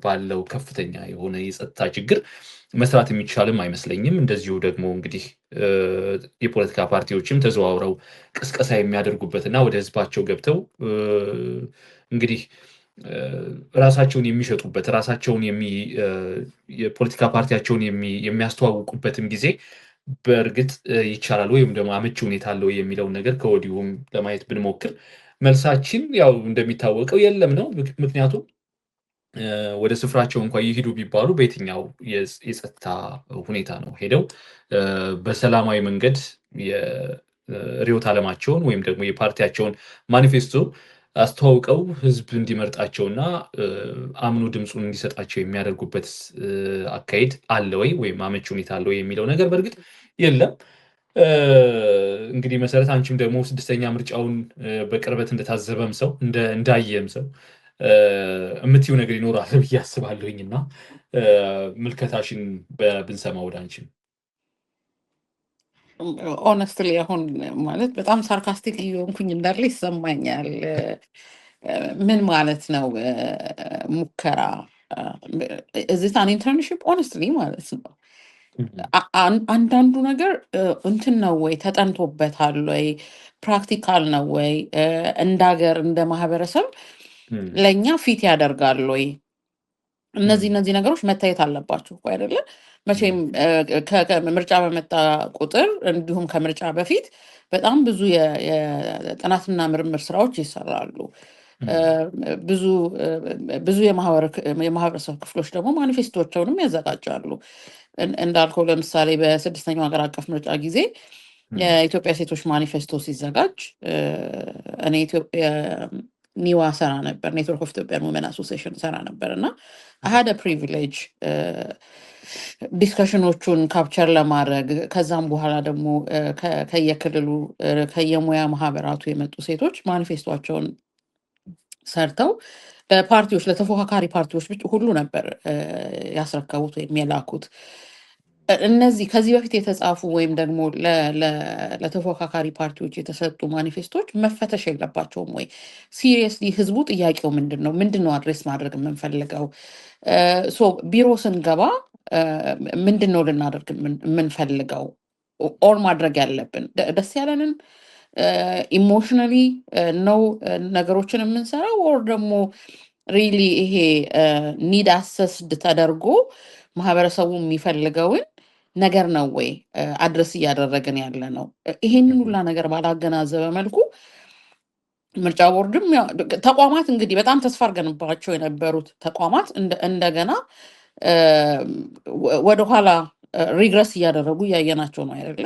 ባለው ከፍተኛ የሆነ የጸጥታ ችግር መስራት የሚቻልም አይመስለኝም። እንደዚሁ ደግሞ እንግዲህ የፖለቲካ ፓርቲዎችም ተዘዋውረው ቅስቀሳ የሚያደርጉበትና ወደ ህዝባቸው ገብተው እንግዲህ ራሳቸውን የሚሸጡበት ራሳቸውን የፖለቲካ ፓርቲያቸውን የሚያስተዋውቁበትም ጊዜ በእርግጥ ይቻላል ወይም ደግሞ አመቺ ሁኔታ አለው የሚለውን ነገር ከወዲሁም ለማየት ብንሞክር መልሳችን ያው እንደሚታወቀው የለም ነው። ምክንያቱም ወደ ስፍራቸው እንኳ ይሄዱ ቢባሉ በየትኛው የጸጥታ ሁኔታ ነው ሄደው በሰላማዊ መንገድ የርዕዮተ ዓለማቸውን ወይም ደግሞ የፓርቲያቸውን ማኒፌስቶ አስተዋውቀው ህዝብ እንዲመርጣቸውና አምኖ ድምፁን እንዲሰጣቸው የሚያደርጉበት አካሄድ አለ ወይ ወይም አመቺ ሁኔታ አለ ወይ የሚለው ነገር በእርግጥ የለም። እንግዲህ መሰረት አንቺም ደግሞ 6ኛ ምርጫውን በቅርበት እንደታዘበም ሰው እንዳየም ሰው የምትይው ነገር ይኖራል ብዬ አስባለሁኝ እና ምልከታሽን ብንሰማ ወደ አንቺም። ኦነስትሊ አሁን ማለት በጣም ሳርካስቲክ እየሆንኩኝ እንዳለ ይሰማኛል። ምን ማለት ነው ሙከራ? እዚህ አን ኢንተርንሽፕ ኦነስትሊ ማለት ነው። አንዳንዱ ነገር እንትን ነው ወይ ተጠንቶበታል ወይ ፕራክቲካል ነው ወይ እንደ ሀገር እንደ ማህበረሰብ ለእኛ ፊት ያደርጋል ወይ? እነዚህ ነገሮች መታየት አለባቸው እኮ አይደለ? መቼም ምርጫ በመጣ ቁጥር እንዲሁም ከምርጫ በፊት በጣም ብዙ የጥናትና ምርምር ስራዎች ይሰራሉ። ብዙ የማህበረሰብ ክፍሎች ደግሞ ማኒፌስቶቸውንም ያዘጋጃሉ። እንዳልከው ለምሳሌ በ6ኛው ሀገር አቀፍ ምርጫ ጊዜ የኢትዮጵያ ሴቶች ማኒፌስቶ ሲዘጋጅ እኔ ኒዋ ሰራ ነበር፣ ኔትወርክ ኦፍ ኢትዮጵያን ውመን አሶሲዬሽን ሰራ ነበር እና አሃደ ፕሪቪሌጅ ዲስከሽኖቹን ካፕቸር ለማድረግ ከዛም በኋላ ደግሞ ከየክልሉ ከየሙያ ማህበራቱ የመጡ ሴቶች ማኒፌስቶቸውን ሰርተው ለፓርቲዎች ለተፎካካሪ ፓርቲዎች ሁሉ ነበር ያስረከቡት ወይም የላኩት። እነዚህ ከዚህ በፊት የተጻፉ ወይም ደግሞ ለተፎካካሪ ፓርቲዎች የተሰጡ ማኒፌስቶች መፈተሽ የለባቸውም ወይ? ሲሪየስሊ ህዝቡ ጥያቄው ምንድን ነው? ምንድን ነው አድሬስ ማድረግ የምንፈልገው? ቢሮ ስንገባ ምንድን ነው ልናደርግ የምንፈልገው? ኦር ማድረግ ያለብን ደስ ያለንን ኢሞሽናሊ ነው ነገሮችን የምንሰራው? ኦር ደግሞ ሪሊ ይሄ ኒድ አሰስድ ተደርጎ ማህበረሰቡ የሚፈልገውን ነገር ነው ወይ አድረስ እያደረግን ያለ ነው? ይሄንን ሁላ ነገር ባላገናዘበ መልኩ ምርጫ ቦርድም ተቋማት እንግዲህ በጣም ተስፋ አድርገንባቸው የነበሩት ተቋማት እንደገና ወደኋላ ሪግረስ እያደረጉ እያየናቸው ነው አይደለ?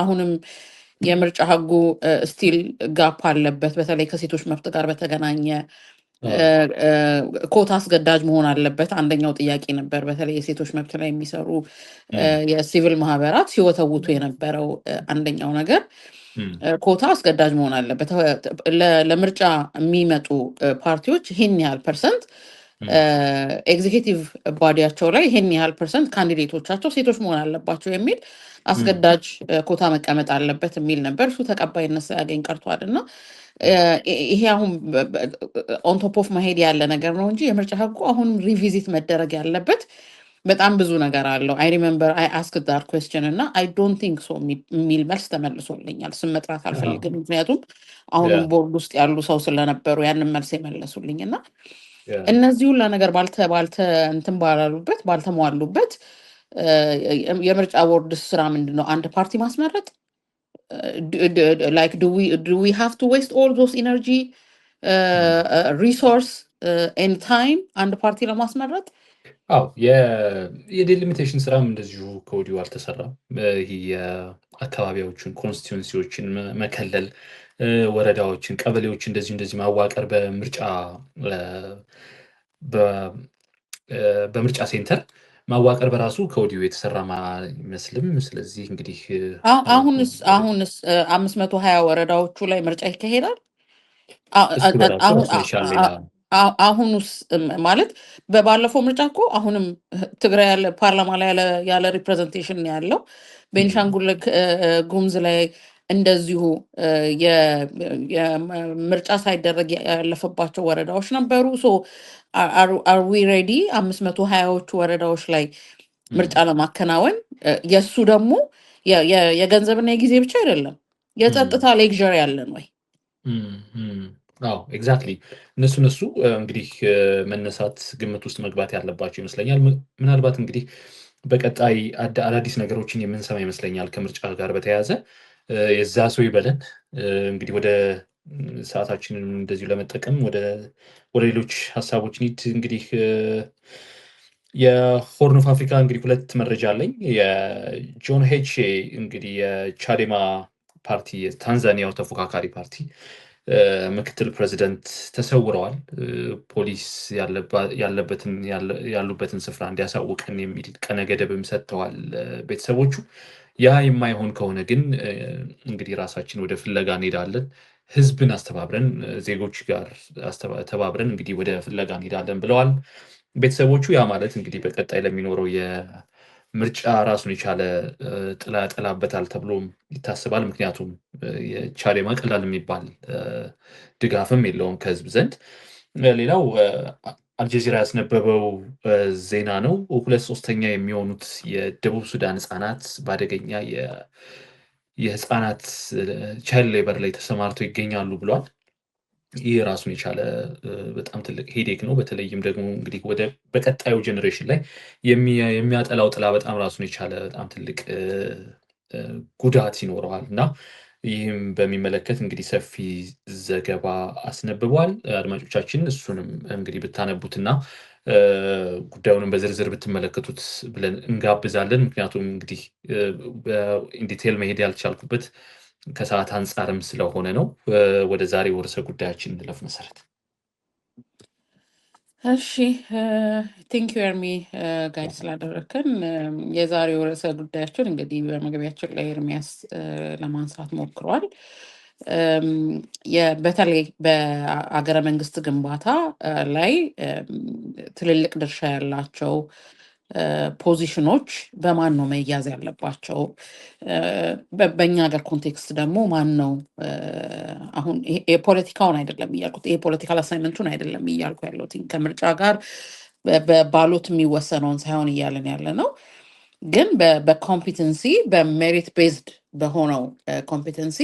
አሁንም የምርጫ ህጉ ስቲል ጋፕ አለበት። በተለይ ከሴቶች መብት ጋር በተገናኘ ኮታ አስገዳጅ መሆን አለበት አንደኛው ጥያቄ ነበር። በተለይ የሴቶች መብት ላይ የሚሰሩ የሲቪል ማህበራት ሲወተውቱ የነበረው አንደኛው ነገር ኮታ አስገዳጅ መሆን አለበት። ለምርጫ የሚመጡ ፓርቲዎች ይህን ያህል ፐርሰንት ኤግዚኪቲቭ ባዲያቸው ላይ ይህን ያህል ፐርሰንት ካንዲዴቶቻቸው ሴቶች መሆን አለባቸው የሚል አስገዳጅ ኮታ መቀመጥ አለበት የሚል ነበር። እሱ ተቀባይነት ሳያገኝ ቀርቷል እና ይሄ አሁን ኦንቶፕ ኦፍ መሄድ ያለ ነገር ነው እንጂ የምርጫ ህጉ አሁንም ሪቪዚት መደረግ ያለበት በጣም ብዙ ነገር አለው። አይ ሪሜምበር አይ አስክድ ዳት ኩዌስችን እና አይ ዶንት ቲንክ ሶ የሚል መልስ ተመልሶልኛል። ስም መጥራት አልፈልግም፣ ምክንያቱም አሁንም ቦርድ ውስጥ ያሉ ሰው ስለነበሩ ያንን መልስ የመለሱልኝ እና እነዚህ ሁላ ነገር እንትን ባላሉበት ባልተሟሉበት የምርጫ ቦርድ ስራ ምንድን ነው? አንድ ፓርቲ ማስመረጥ? like do we have to waste all those energy resource and time አንድ ፓርቲ ለማስመረጥ? አዎ የዴሊሚቴሽን ስራም እንደዚሁ ከወዲሁ አልተሰራም። ይህ የአካባቢዎችን ኮንስቲቱንሲዎችን መከለል፣ ወረዳዎችን፣ ቀበሌዎች እንደዚህ ማዋቀር በምርጫ ሴንተር ማዋቀር በራሱ ከወዲሁ የተሰራ አይመስልም። ስለዚህ እንግዲህ አሁንስ 520 ወረዳዎቹ ላይ ምርጫ ይካሄዳል። እሱ በራሱ ራሱን የቻለ ሌላ አሁንስ ማለት ባለፈው ምርጫ እኮ አሁንም ትግራይ ያለ ፓርላማ ላይ ያለ ሪፕሬዘንቴሽን ነው ያለው። ቤንሻንጉል ጉሙዝ ላይ እንደዚሁ ምርጫ ሳይደረግ ያለፈባቸው ወረዳዎች ነበሩ። ሶ አር ዊ ሬዲ 520ዎቹ ወረዳዎች ላይ ምርጫ ለማከናወን? የእሱ ደግሞ የገንዘብና የጊዜ ብቻ አይደለም፣ የጸጥታ ሌክዠሪ ያለን ወይ? አዎ ኤግዛክትሊ። እነሱ እንግዲህ መነሳት ግምት ውስጥ መግባት ያለባቸው ይመስለኛል። ምናልባት እንግዲህ በቀጣይ አዳዲስ ነገሮችን የምንሰማ ይመስለኛል ከምርጫ ጋር በተያያዘ። የዛ ሰው ይበለን። እንግዲህ ወደ ሰዓታችንን እንደዚሁ ለመጠቀም ወደ ሌሎች ሀሳቦች ኒድ እንግዲህ የሆርን ኦፍ አፍሪካ እንግዲህ ሁለት መረጃ አለኝ። የጆን ሄቼ እንግዲህ የቻዴማ ፓርቲ የታንዛኒያው ተፎካካሪ ፓርቲ ምክትል ፕሬዚደንት ተሰውረዋል። ፖሊስ ያሉበትን ስፍራ እንዲያሳውቀን የሚል ቀነ ገደብም ሰጥተዋል ቤተሰቦቹ። ያ የማይሆን ከሆነ ግን እንግዲህ ራሳችን ወደ ፍለጋ እንሄዳለን፣ ህዝብን አስተባብረን ዜጎች ጋር ተባብረን እንግዲህ ወደ ፍለጋ እንሄዳለን ብለዋል ቤተሰቦቹ። ያ ማለት እንግዲህ በቀጣይ ለሚኖረው የምርጫ ራሱን የቻለ ጥላ ያጠላበታል ተብሎም ይታሰባል። ምክንያቱም የቻዴማ ቀላል የሚባል ድጋፍም የለውም ከህዝብ ዘንድ። ሌላው አልጀዚራ ያስነበበው ዜና ነው። 2/3 የሚሆኑት የደቡብ ሱዳን ህጻናት በአደገኛ የህፃናት ቻይልድ ሌበር ላይ ተሰማርተው ይገኛሉ ብሏል። ይህ ራሱን የቻለ በጣም ትልቅ ሄዴክ ነው። በተለይም ደግሞ እንግዲህ በቀጣዩ ጀኔሬሽን ላይ የሚያጠላው ጥላ በጣም ራሱን የቻለ በጣም ትልቅ ጉዳት ይኖረዋል እና ይህም በሚመለከት እንግዲህ ሰፊ ዘገባ አስነብቧል። አድማጮቻችን እሱንም እንግዲህ ብታነቡትና ጉዳዩንም በዝርዝር ብትመለከቱት ብለን እንጋብዛለን። ምክንያቱም እንግዲህ ኢንዲቴል መሄድ ያልቻልኩበት ከሰዓት አንጻርም ስለሆነ ነው። ወደ ዛሬው ርዕሰ ጉዳያችን እንለፍ። መሰረት እሺ፣ ቴንክ ዩ ኤርሚ ጋይድ ስላደረግከን። የዛሬው ርዕሰ ጉዳያችን እንግዲህ በመግቢያችን ላይ ኤርሚያስ ለማንሳት ሞክሯል። በተለይ በአገረ መንግስት ግንባታ ላይ ትልልቅ ድርሻ ያላቸው ፖዚሽኖች በማን ነው መያዝ ያለባቸው? በእኛ ሀገር ኮንቴክስት ደግሞ ማን ነው? አሁን የፖለቲካውን አይደለም እያልኩት፣ ይሄ ፖለቲካል አሳይመንቱን አይደለም እያልኩ ያለሁት ከምርጫ ጋር በባሎት የሚወሰነውን ሳይሆን እያለን ያለ ነው። ግን በኮምፒተንሲ በሜሪት ቤዝድ በሆነው ኮምፒተንሲ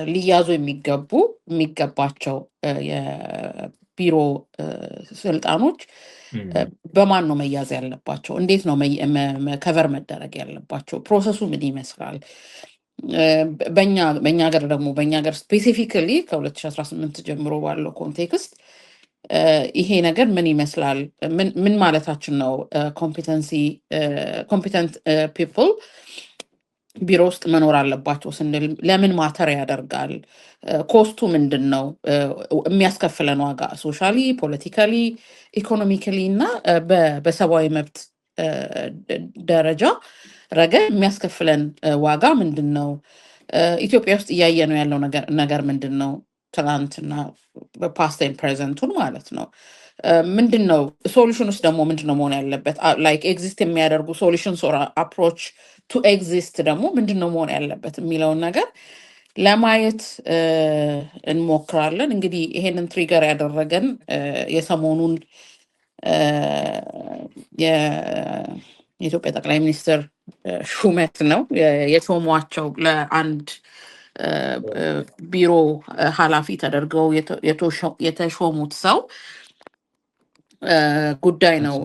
ሊያዙ የሚገባቸው የቢሮ ስልጣኖች በማን ነው መያዝ ያለባቸው? እንዴት ነው ከቨር መደረግ ያለባቸው? ፕሮሰሱ ምን ይመስላል? በእኛ ሀገር ደግሞ በእኛ ሀገር ስፔሲፊካሊ ከ2018 ጀምሮ ባለው ኮንቴክስት ይሄ ነገር ምን ይመስላል? ምን ማለታችን ነው? ኮምፒተንት ፒፕል ቢሮ ውስጥ መኖር አለባቸው ስንል ለምን ማተር ያደርጋል? ኮስቱ ምንድን ነው? የሚያስከፍለን ዋጋ ሶሻሊ፣ ፖለቲካሊ፣ ኢኮኖሚካሊ እና በሰብአዊ መብት ደረጃ ረገድ የሚያስከፍለን ዋጋ ምንድን ነው? ኢትዮጵያ ውስጥ እያየ ነው ያለው ነገር ምንድን ነው? ትናንትና በፓስት ፕሬዘንቱን ማለት ነው። ምንድን ነው ሶሉሽን ውስጥ ደግሞ ምንድን ነው መሆን ያለበት? ላይክ ኤግዚስት የሚያደርጉ ሶሉሽንስ ኦር አፕሮች ቱ ኤግዚስት ደግሞ ምንድን ነው መሆን ያለበት የሚለውን ነገር ለማየት እንሞክራለን። እንግዲህ ይሄንን ትሪገር ያደረገን የሰሞኑን የኢትዮጵያ ጠቅላይ ሚኒስትር ሹመት ነው። የሾሟቸው ለአንድ ቢሮ ኃላፊ ተደርገው የተሾሙት ሰው ጉዳይ ነው።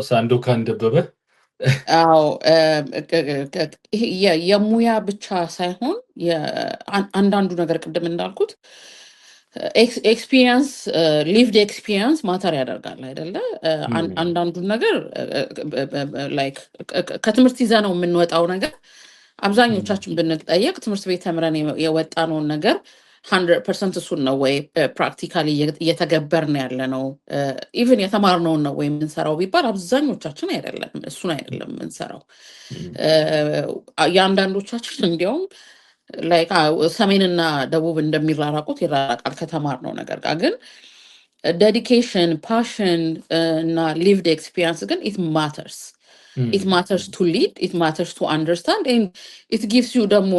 ሳንዶካን ደበበ አዎ የሙያ ብቻ ሳይሆን አንዳንዱ ነገር ቅድም እንዳልኩት ኤክስፒሪየንስ ሊቭድ ኤክስፒሪየንስ ማተር ያደርጋል አይደለ? አንዳንዱን ነገር ላይክ ከትምህርት ይዘ ነው የምንወጣው ነገር አብዛኞቻችን ብንጠየቅ ትምህርት ቤት ተምረን የወጣነውን ነገር 100% እሱን ነው ወይ ፕራክቲካሊ እየተገበርን ያለ ነው? ኢቭን የተማርነውን ነው ወይ የምንሰራው ቢባል አብዛኞቻችን አይደለም፣ እሱን አይደለም የምንሰራው። የአንዳንዶቻችን እንዲያውም ላይክ ሰሜንና ደቡብ እንደሚራራቁት ይራራቃል ከተማርነው ነገር ጋር። ግን ዴዲኬሽን፣ ፓሽን እና ሊቭድ ኤክስፒሪየንስ ግን ኢት ማተርስ it matters to lead, it matters to understand, and it gives you ደግሞ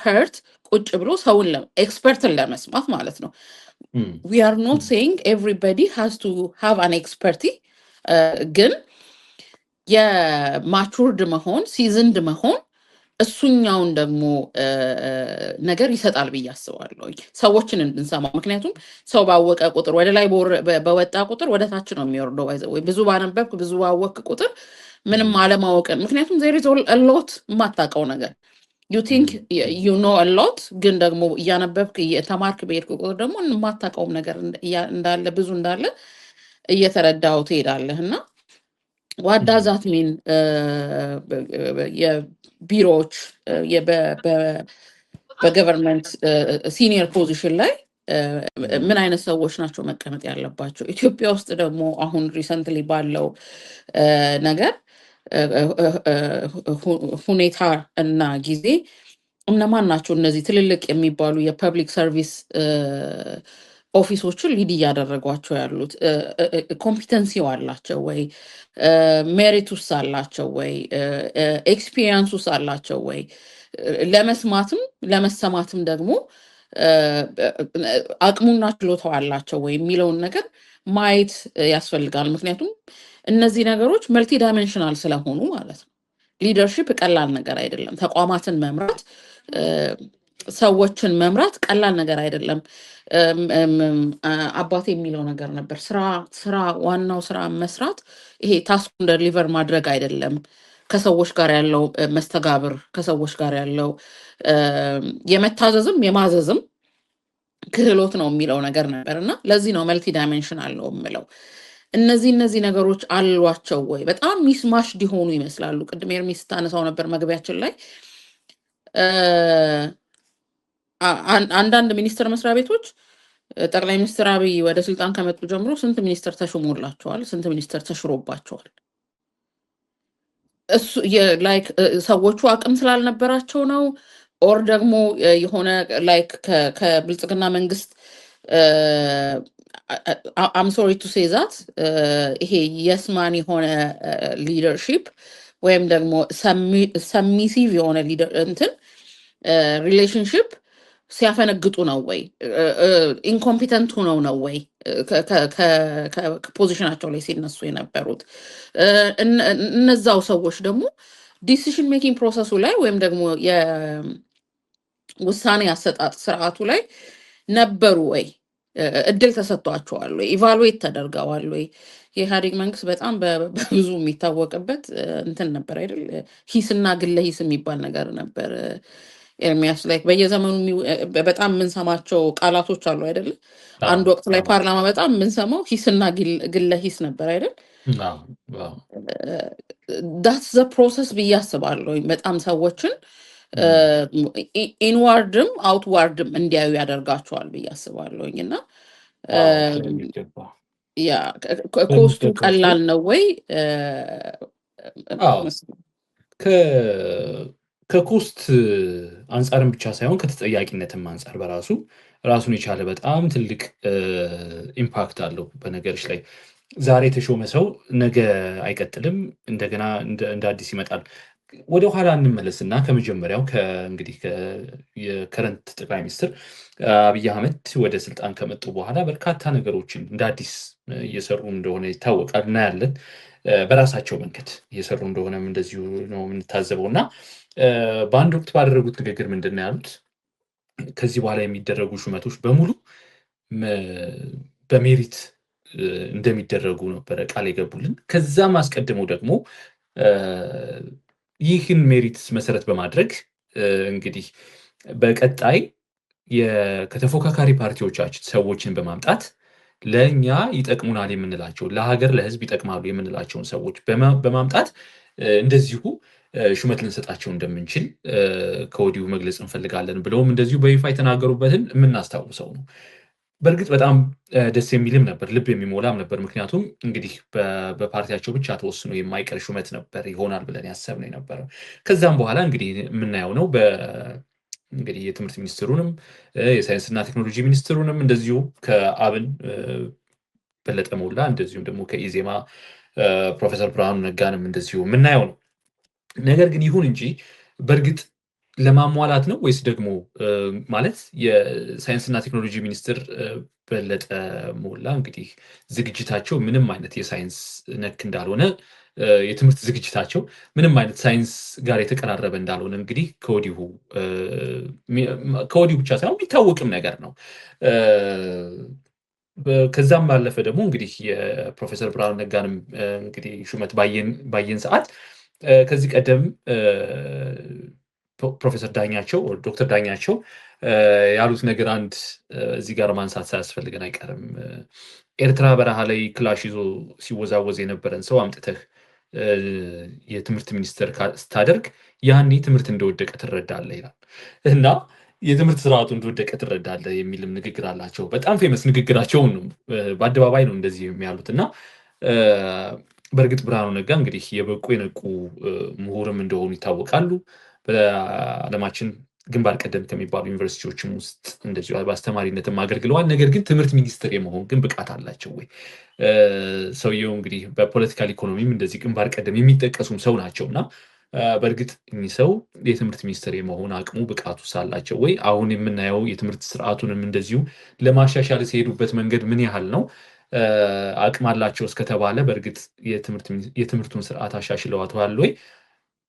hurt ቁጭ ብሎ ሰውን ኤክስፐርትን ለመስማት ማለት ነው። we are not saying everybody has to have an expertise ግን የማቹርድ መሆን ሲዝንድ መሆን እሱኛውን ደግሞ ነገር ይሰጣል ብዬ አስባለሁ ሰዎችን እንድንሰማ። ምክንያቱም ሰው ባወቀ ቁጥር ወደ ላይ በወጣ ቁጥር ወደ ታች ነው የሚወርደው። ወይ ብዙ ባነበብክ ብዙ ባወቅ ቁጥር ምንም አለማወቅን፣ ምክንያቱም there is a lot የማታውቀው ነገር you think you know a lot ግን ደግሞ እያነበብክ እየተማርክ በሄድክ ቁጥር ደግሞ የማታውቀውም ነገር እንዳለ ብዙ እንዳለ እየተረዳው ትሄዳለህ። እና what does that mean? የቢሮዎች በገቨርንመንት ሲኒየር ፖዚሽን ላይ ምን አይነት ሰዎች ናቸው መቀመጥ ያለባቸው? ኢትዮጵያ ውስጥ ደግሞ አሁን ሪሰንትሊ ባለው ነገር ሁኔታ እና ጊዜ እነማን ናቸው እነዚህ ትልልቅ የሚባሉ የፐብሊክ ሰርቪስ ኦፊሶችን ሊድ እያደረጓቸው ያሉት? ኮምፒተንሲው አላቸው ወይ? ሜሪት ውስጥ አላቸው ወይ? ኤክስፒሪየንስ ውስጥ አላቸው ወይ? ለመስማትም ለመሰማትም ደግሞ አቅሙና ችሎታው አላቸው ወይ የሚለውን ነገር ማየት ያስፈልጋል። ምክንያቱም እነዚህ ነገሮች መልቲ ዳይሜንሽናል ስለሆኑ ማለት ነው። ሊደርሺፕ ቀላል ነገር አይደለም። ተቋማትን መምራት፣ ሰዎችን መምራት ቀላል ነገር አይደለም። አባቴ የሚለው ነገር ነበር፣ ስራ ዋናው ስራ መስራት፣ ይሄ ታስኩን ደሊቨር ማድረግ አይደለም። ከሰዎች ጋር ያለው መስተጋብር፣ ከሰዎች ጋር ያለው የመታዘዝም የማዘዝም ክህሎት ነው የሚለው ነገር ነበር እና ለዚህ ነው መልቲ ዳይሜንሽናል ነው የምለው። እነዚህ ነገሮች አሏቸው ወይ? በጣም ሚስማሽ ሊሆኑ ይመስላሉ። ቅድም ኤርሚ ስታነሳው ነበር መግቢያችን ላይ አንዳንድ ሚኒስቴር መስሪያ ቤቶች ጠቅላይ ሚኒስትር አብይ ወደ ስልጣን ከመጡ ጀምሮ ስንት ሚኒስትር ተሾሞላቸዋል? ስንት ሚኒስትር ተሽሮባቸዋል? እሱ ላይክ ሰዎቹ አቅም ስላልነበራቸው ነው ኦር ደግሞ የሆነ ላይክ ከብልጽግና መንግስት አም ሶሪ ቱ ሴይ ዛት ይሄ የስማን የሆነ ሊደርሺፕ ወይም ደግሞ ሰሚሲቭ የሆነ እንትን ሪሌሽንሽፕ ሲያፈነግጡ ነው ወይ? ኢንኮምፒተንት ሆነው ነው ወይ ከፖዚሽናቸው ላይ ሲነሱ የነበሩት? እነዛው ሰዎች ደግሞ ዲሲሽን ሜኪንግ ፕሮሰሱ ላይ ወይም ደግሞ የውሳኔ አሰጣጥ ስርዓቱ ላይ ነበሩ ወይ? እድል ተሰጥቷቸዋል ወይ? ኢቫሉዌት ተደርገዋል ወይ? የኢህአዴግ መንግስት በጣም በብዙ የሚታወቅበት እንትን ነበር አይደል? ሂስና ግለ ሂስ የሚባል ነገር ነበር ኤርሚያስ ላይ በየዘመኑ በጣም የምንሰማቸው ቃላቶች አሉ አይደለ? አንድ ወቅት ላይ ፓርላማ በጣም የምንሰማው ሂስና ግለ ሂስ ነበር አይደል? ዳትስ ዘ ፕሮሰስ ብዬ አስባለሁ። በጣም ሰዎችን ኢንዋርድም አውትዋርድም እንዲያዩ ያደርጋቸዋል ብዬ አስባለሁኝ። እና ያ ኮስቱ ቀላል ነው ወይ? ከኮስት አንጻርም ብቻ ሳይሆን ከተጠያቂነትም አንጻር በራሱ ራሱን የቻለ በጣም ትልቅ ኢምፓክት አለው በነገሮች ላይ። ዛሬ የተሾመ ሰው ነገ አይቀጥልም፣ እንደገና እንደ አዲስ ይመጣል። ወደ ኋላ እንመለስና ከመጀመሪያው እንግዲህ የከረንት ጠቅላይ ሚኒስትር አብይ አህመድ ወደ ስልጣን ከመጡ በኋላ በርካታ ነገሮችን እንደ አዲስ እየሰሩ እንደሆነ ይታወቃል፣ እናያለን። በራሳቸው መንገድ እየሰሩ እንደሆነም እንደዚሁ ነው የምንታዘበው። እና በአንድ ወቅት ባደረጉት ንግግር ምንድን ነው ያሉት? ከዚህ በኋላ የሚደረጉ ሹመቶች በሙሉ በሜሪት እንደሚደረጉ ነበረ ቃል የገቡልን። ከዛም አስቀድመው ደግሞ ይህን ሜሪት መሰረት በማድረግ እንግዲህ በቀጣይ ከተፎካካሪ ፓርቲዎቻችን ሰዎችን በማምጣት ለእኛ ይጠቅሙናል የምንላቸው ለሀገር ለሕዝብ ይጠቅማሉ የምንላቸውን ሰዎች በማምጣት እንደዚሁ ሹመት ልንሰጣቸው እንደምንችል ከወዲሁ መግለጽ እንፈልጋለን ብለውም እንደዚሁ በይፋ የተናገሩበትን የምናስታውሰው ነው። በእርግጥ በጣም ደስ የሚልም ነበር፣ ልብ የሚሞላም ነበር። ምክንያቱም እንግዲህ በፓርቲያቸው ብቻ ተወስኖ የማይቀር ሹመት ነበር ይሆናል ብለን ያሰብነው የነበረው። ከዛም በኋላ እንግዲህ የምናየው ነው። እንግዲህ የትምህርት ሚኒስትሩንም የሳይንስና ቴክኖሎጂ ሚኒስትሩንም እንደዚሁ ከአብን በለጠ ሞላ እንደዚሁም ደግሞ ከኢዜማ ፕሮፌሰር ብርሃኑ ነጋንም እንደዚሁ የምናየው ነው። ነገር ግን ይሁን እንጂ በእርግጥ ለማሟላት ነው ወይስ ደግሞ ማለት የሳይንስና ቴክኖሎጂ ሚኒስትር በለጠ ሞላ እንግዲህ ዝግጅታቸው ምንም አይነት የሳይንስ ነክ እንዳልሆነ፣ የትምህርት ዝግጅታቸው ምንም አይነት ሳይንስ ጋር የተቀራረበ እንዳልሆነ እንግዲህ ከወዲሁ ብቻ ሳይሆን የሚታወቅም ነገር ነው። ከዛም ባለፈ ደግሞ እንግዲህ የፕሮፌሰር ብርሃኑ ነጋንም እንግዲህ ሹመት ባየን ሰዓት ከዚህ ቀደም ፕሮፌሰር ዳኛቸው ዶክተር ዳኛቸው ያሉት ነገር አንድ እዚህ ጋር ማንሳት ሳያስፈልገን አይቀርም። ኤርትራ በረሃ ላይ ክላሽ ይዞ ሲወዛወዝ የነበረን ሰው አምጥተህ የትምህርት ሚኒስትር ስታደርግ ያኔ ትምህርት እንደወደቀ ትረዳለህ ይላል እና የትምህርት ስርዓቱ እንደወደቀ ትረዳለህ የሚልም ንግግር አላቸው። በጣም ፌመስ ንግግራቸውን ነው፣ በአደባባይ ነው እንደዚህ የሚያሉት። እና በእርግጥ ብርሃኑ ነጋ እንግዲህ የበቁ የነቁ ምሁርም እንደሆኑ ይታወቃሉ። በዓለማችን ግንባር ቀደም ከሚባሉ ዩኒቨርሲቲዎችም ውስጥ እንደዚሁ በአስተማሪነትም አገልግለዋል። ነገር ግን ትምህርት ሚኒስትር የመሆን ግን ብቃት አላቸው ወይ? ሰውየው እንግዲህ በፖለቲካል ኢኮኖሚም እንደዚህ ግንባር ቀደም የሚጠቀሱም ሰው ናቸው እና በእርግጥ እኚህ ሰው የትምህርት ሚኒስትር የመሆን አቅሙ ብቃቱ ሳላቸው ወይ? አሁን የምናየው የትምህርት ስርዓቱንም እንደዚሁ ለማሻሻል ሲሄዱበት መንገድ ምን ያህል ነው? አቅም አላቸው እስከተባለ በእርግጥ የትምህርቱን ስርዓት አሻሽለዋል ወይ?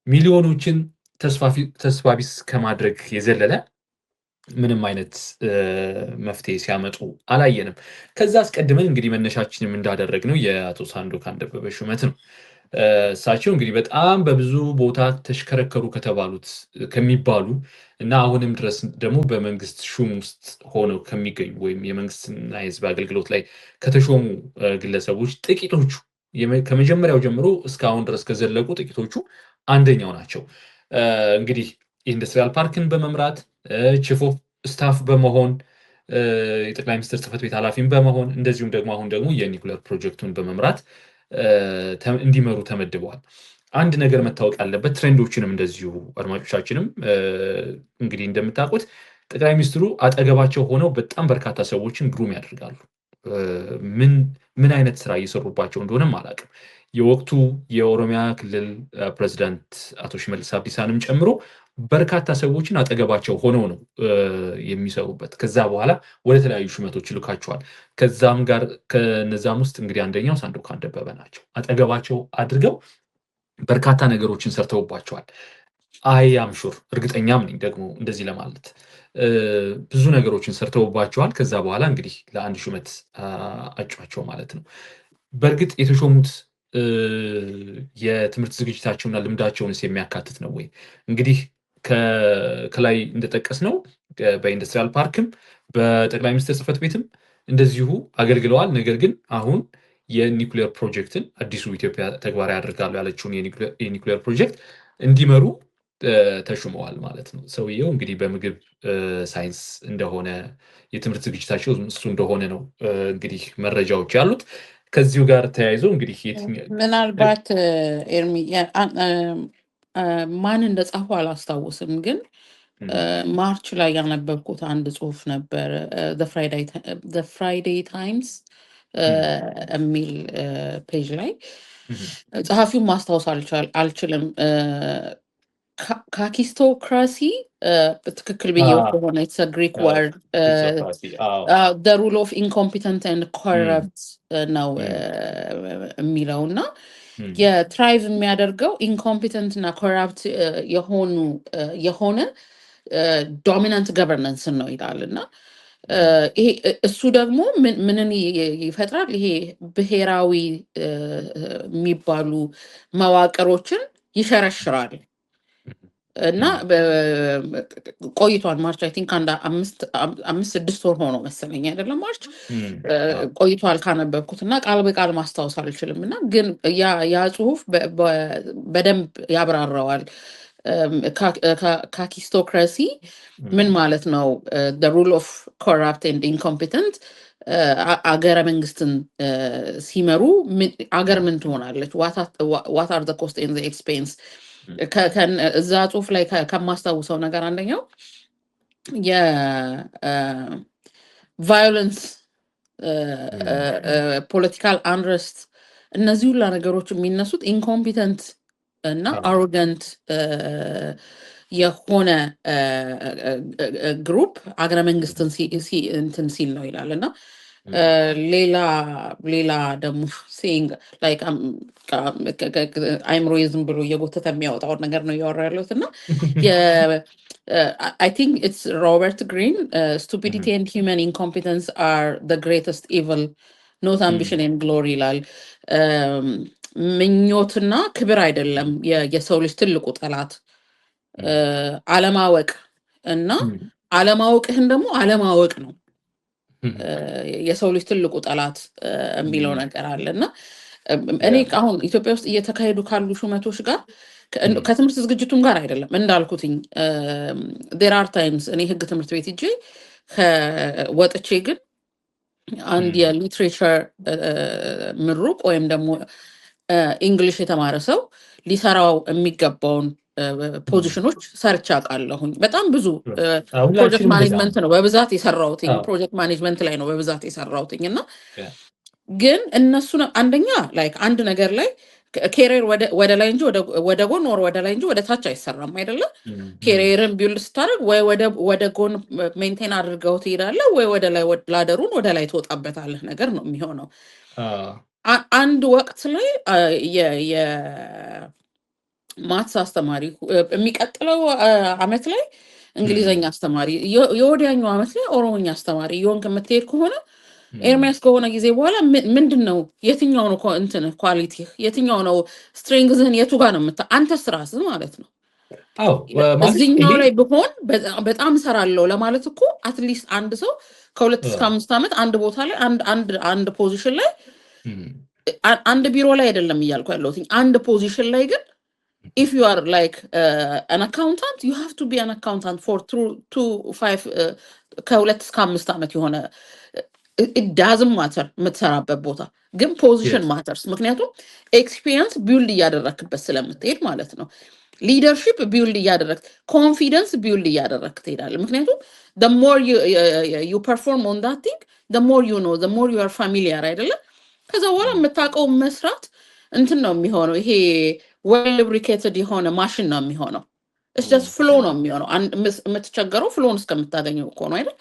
ሚሊዮኖችን ተስፋ ቢስ ከማድረግ የዘለለ ምንም አይነት መፍትሄ ሲያመጡ አላየንም። ከዛ አስቀድመን እንግዲህ መነሻችንም እንዳደረግነው የአቶ ሳንዶካን ደበበ ሹመት ነው። እሳቸው እንግዲህ በጣም በብዙ ቦታ ተሽከረከሩ ከተባሉት ከሚባሉ እና አሁንም ድረስ ደግሞ በመንግስት ሹም ውስጥ ሆነው ከሚገኙ ወይም የመንግስትና የሕዝብ አገልግሎት ላይ ከተሾሙ ግለሰቦች ጥቂቶቹ ከመጀመሪያው ጀምሮ እስካሁን ድረስ ከዘለቁ ጥቂቶቹ አንደኛው ናቸው። እንግዲህ የኢንዱስትሪያል ፓርክን በመምራት ቺፍ ኦፍ ስታፍ በመሆን የጠቅላይ ሚኒስትር ጽሕፈት ቤት ኃላፊን በመሆን እንደዚሁም ደግሞ አሁን ደግሞ የኒኩለር ፕሮጀክቱን በመምራት እንዲመሩ ተመድበዋል። አንድ ነገር መታወቅ ያለበት ትሬንዶችንም እንደዚሁ አድማጮቻችንም እንግዲህ እንደምታውቁት ጠቅላይ ሚኒስትሩ አጠገባቸው ሆነው በጣም በርካታ ሰዎችን ግሩም ያደርጋሉ። ምን አይነት ስራ እየሰሩባቸው እንደሆነም አላውቅም። የወቅቱ የኦሮሚያ ክልል ፕሬዚዳንት አቶ ሽመልስ አብዲሳንም ጨምሮ በርካታ ሰዎችን አጠገባቸው ሆነው ነው የሚሰሩበት። ከዛ በኋላ ወደ ተለያዩ ሹመቶች ይልካቸዋል። ከነዛም ውስጥ እንግዲህ አንደኛው ሳንዶካን ደበበ ናቸው። አጠገባቸው አድርገው በርካታ ነገሮችን ሰርተውባቸዋል። አምሹር እርግጠኛም ነኝ ደግሞ እንደዚህ ለማለት ብዙ ነገሮችን ሰርተውባቸዋል። ከዛ በኋላ እንግዲህ ለአንድ ሹመት አጯቸው ማለት ነው። በእርግጥ የተሾሙት የትምህርት ዝግጅታቸውና ልምዳቸውንስ የሚያካትት ነው ወይ? እንግዲህ ከላይ እንደጠቀስነው በኢንዱስትሪያል ፓርክም በጠቅላይ ሚኒስትር ጽሕፈት ቤትም እንደዚሁ አገልግለዋል። ነገር ግን አሁን የኒውክሌር ፕሮጀክትን አዲሱ ኢትዮጵያ ተግባራዊ አድርጋለሁ ያለችውን የኒውክሌር ፕሮጀክት እንዲመሩ ተሹመዋል ማለት ነው። ሰውየው እንግዲህ በምግብ ሳይንስ እንደሆነ የትምህርት ዝግጅታቸው እሱ እንደሆነ ነው እንግዲህ መረጃዎች ያሉት። ከዚሁ ጋር ተያይዞ እንግዲህ ምናልባት ኤርሚ ማን እንደጻፉ አላስታውስም፣ ግን ማርች ላይ ያነበብኩት አንድ ጽሁፍ ነበር ፍራይዴይ ታይምስ የሚል ፔጅ ላይ ጸሐፊውን ማስታወስ አልችልም። ካኪስቶክራሲ ትክክል ብዬው ከሆነ ኢትስ ግሪክ ወርድ ሩል ኦፍ ኢንኮምፒተንት ኤንድ ኮረፕት ነው የሚለው እና የትራይቭ የሚያደርገው ኢንኮምፒተንት እና ኮራፕት የሆነ ዶሚናንት ገቨርነንስን ነው ይላል እና ይሄ እሱ ደግሞ ምንን ይፈጥራል? ይሄ ብሔራዊ የሚባሉ መዋቅሮችን ይሸረሽራል እና ቆይቷል። ማርች አይ ቲንክ አንድ 5-6 ወር ሆኖ መሰለኝ አይደለም ማርች ቆይቷል ካነበብኩት እና ቃል በቃል ማስታወስ አልችልም እና ግን ያ ጽሁፍ በደንብ ያብራራዋል። ካኪስቶክራሲ ምን ማለት ነው? ሩል ኦፍ ኮራፕት ኤንድ ኢንኮምፒተንት አገረ መንግስትን ሲመሩ አገር ምን ትሆናለች? ዋት አር ዘ ኮስት ኤንድ ዘ ኤክስፔንስ። እዛ ጽሁፍ ላይ ከማስታውሰው ነገር አንደኛው የቫዮለንስ፣ ፖለቲካል አንረስት፣ እነዚህ ሁላ ነገሮች የሚነሱት ኢንኮምፒተንት እና አሮገንት የሆነ ግሩፕ አገረ መንግስትን እንትን ሲል ነው ይላል እና ሌላ ደግሞ ሴይንግ ላይክ አይምሮ ዝም ብሎ እየጎተተ የሚያወጣውን ነገር ነው እያወራ ያለሁት እና I think it's Robert Greene, stupidity and human incompetence are the greatest evil, not ambition and glory ይላል። ምኞትና ክብር አይደለም የሰው ልጅ ትልቁ ጠላት፣ አለማወቅ እና አለማወቅህን ደግሞ አለማወቅ ነው የሰው ልጅ ትልቁ ጠላት የሚለው ነገር አለ እና እኔ አሁን ኢትዮጵያ ውስጥ እየተካሄዱ ካሉ ሹመቶች ጋር ከትምህርት ዝግጅቱም ጋር አይደለም እንዳልኩትኝ there are times እኔ ህግ ትምህርት ቤት ሂጄ ወጥቼ ግን አንድ የሊትሬቸር ምሩቅ ወይም ደግሞ እንግሊሽ የተማረ ሰው ሊሰራው የሚገባውን ፖዚሽኖች ሰርቻ አውቃለሁኝ። በጣም ብዙ ፕሮጀክት ማኔጅመንት ነው በብዛት የሰራሁትኝ፣ ፕሮጀክት ማኔጅመንት ላይ ነው በብዛት የሰራሁትኝ እና ግን እነሱ አንደኛ ላይክ አንድ ነገር ላይ ኬሪየር ወደ ላይ እንጂ ወደ ጎን ወር ወደ ላይ እንጂ ወደ ታች አይሰራም አይደለ? ኬሪየርን ቢውልድ ስታደርግ ወይ ወደ ጎን ሜንቴን አድርገው ትሄዳለህ ወይ ወደ ላይ ላደሩን ወደ ላይ ትወጣበታለህ ነገር ነው የሚሆነው። አንድ ወቅት ላይ የማትስ አስተማሪ የሚቀጥለው አመት ላይ እንግሊዘኛ አስተማሪ፣ የወዲያኛው አመት ላይ ኦሮሞኛ አስተማሪ እየሆንክ የምትሄድ ከሆነ ኤርሚያስ ከሆነ ጊዜ በኋላ ምንድን ነው የትኛው ነው እንትን ኳሊቲ የትኛው ነው ስትሬንግዝህን የቱ ጋር ነው አንተስ ራስህ ማለት ነው። እዚህኛው ላይ ብሆን በጣም እሰራለሁ ለማለት እኮ አትሊስት አንድ ሰው ከ2 እስከ 5 ዓመት አንድ ቦታ ላይ አንድ ፖዚሽን ላይ አንድ ቢሮ ላይ አይደለም እያልኩ ያለሁት አንድ ፖዚሽን ላይ ግን if you are like an accountant you have to be an accountant for 2-5 ከ2 እስከ 5 ዓመት የሆነ it doesn't matter የምትሰራበት ቦታ ግን ፖዚሽን ማተርስ። ምክንያቱም ኤክስፒሪየንስ ቢውልድ እያደረክበት ስለምትሄድ ማለት ነው። ሊደርሺፕ ቢውልድ እያደረግ፣ ኮንፊደንስ ቢውልድ እያደረግ ትሄዳለህ። ምክንያቱም the more you perform on that thing the more you know, the more you are familiar አይደለም። ከዛ በኋላ የምታውቀው መስራት እንትን ነው የሚሆነው። ይሄ well lubricated የሆነ ማሽን ነው የሚሆነው። it's just flow ነው የሚሆነው። የምትቸገረው ፍሎን እስከምታገኘው እኮ ነው አይደል?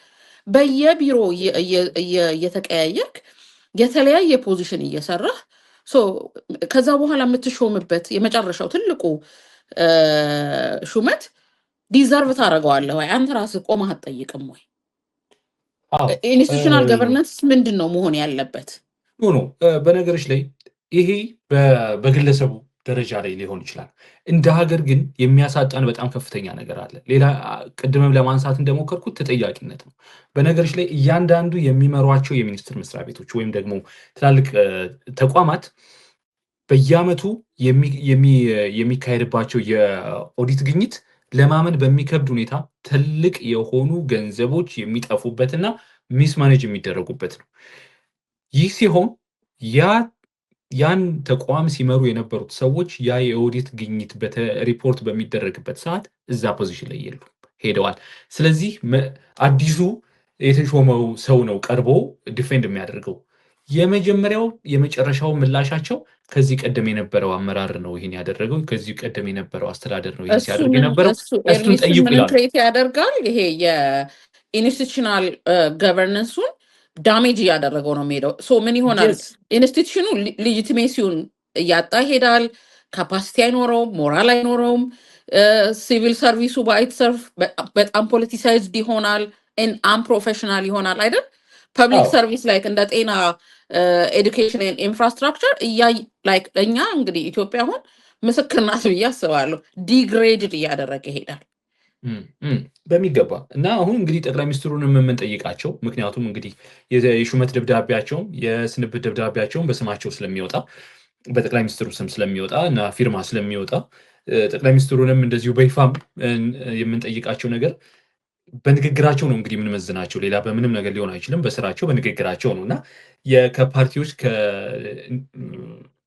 በየቢሮ እየተቀያየርክ የተለያየ ፖዚሽን እየሰራህ ከዛ በኋላ የምትሾምበት የመጨረሻው ትልቁ ሹመት ዲዘርቭ ታደርገዋለህ ወይ? አንተ ራስህ ቆመህ አትጠይቅም ወይ? ኢንስቲቱሽናል ገቨርናንስ ምንድን ነው መሆን ያለበት? በነገሮች ላይ ይሄ በግለሰቡ ደረጃ ላይ ሊሆን ይችላል። እንደ ሀገር ግን የሚያሳጣን በጣም ከፍተኛ ነገር አለ። ሌላ ቅድምም ለማንሳት እንደሞከርኩት ተጠያቂነት ነው። በነገሮች ላይ እያንዳንዱ የሚመሯቸው የሚኒስቴር መስሪያ ቤቶች ወይም ደግሞ ትላልቅ ተቋማት በየዓመቱ የሚካሄድባቸው የኦዲት ግኝት ለማመን በሚከብድ ሁኔታ ትልቅ የሆኑ ገንዘቦች የሚጠፉበትና ሚስማኔጅ የሚደረጉበት ነው። ይህ ሲሆን ያን ተቋም ሲመሩ የነበሩት ሰዎች ያ የኦዲት ግኝት ሪፖርት በሚደረግበት ሰዓት እዛ ፖዚሽን ላይ የሉም፣ ሄደዋል። ስለዚህ አዲሱ የተሾመው ሰው ነው ቀርቦ ዲፌንድ የሚያደርገው። የመጀመሪያው የመጨረሻው ምላሻቸው ከዚህ ቀደም የነበረው አመራር ነው ይህን ያደረገው፣ ከዚህ ቀደም የነበረው አስተዳደር ነው ይህን ሲያደርግ የነበረው። እሱን ጠይቁ ይላል። ክሬት ያደርጋል። ይሄ የኢንስቲቱሽናል ገቨርነንሱን ዳሜጅ እያደረገው ነው የሚሄደው። ምን ይሆናል? ኢንስቲቱሽኑ ሌጂቲሜሲውን እያጣ ይሄዳል። ካፓሲቲ አይኖረውም፣ ሞራል አይኖረውም። ሲቪል ሰርቪሱ በአይትሰርፍ በጣም ፖለቲሳይዝድ ይሆናል፣ አንፕሮፌሽናል ይሆናል አይደል? ፐብሊክ ሰርቪስ ላይክ እንደ ጤና፣ ኤዱኬሽን፣ ኢንፍራስትራክቸር ላይክ እኛ እንግዲህ ኢትዮጵያ አሁን ምስክር ናት ብዬ አስባለሁ። ዲግሬድድ እያደረገ ይሄዳል በሚገባ እና አሁን እንግዲህ ጠቅላይ ሚኒስትሩን የምንጠይቃቸው ምክንያቱም እንግዲህ የሹመት ደብዳቤያቸውም የስንብት ደብዳቤያቸውም በስማቸው ስለሚወጣ በጠቅላይ ሚኒስትሩ ስም ስለሚወጣ እና ፊርማ ስለሚወጣ ጠቅላይ ሚኒስትሩንም እንደዚሁ በይፋም የምንጠይቃቸው ነገር በንግግራቸው ነው እንግዲህ የምንመዝናቸው። ሌላ በምንም ነገር ሊሆን አይችልም። በስራቸው በንግግራቸው ነው እና ከፓርቲዎች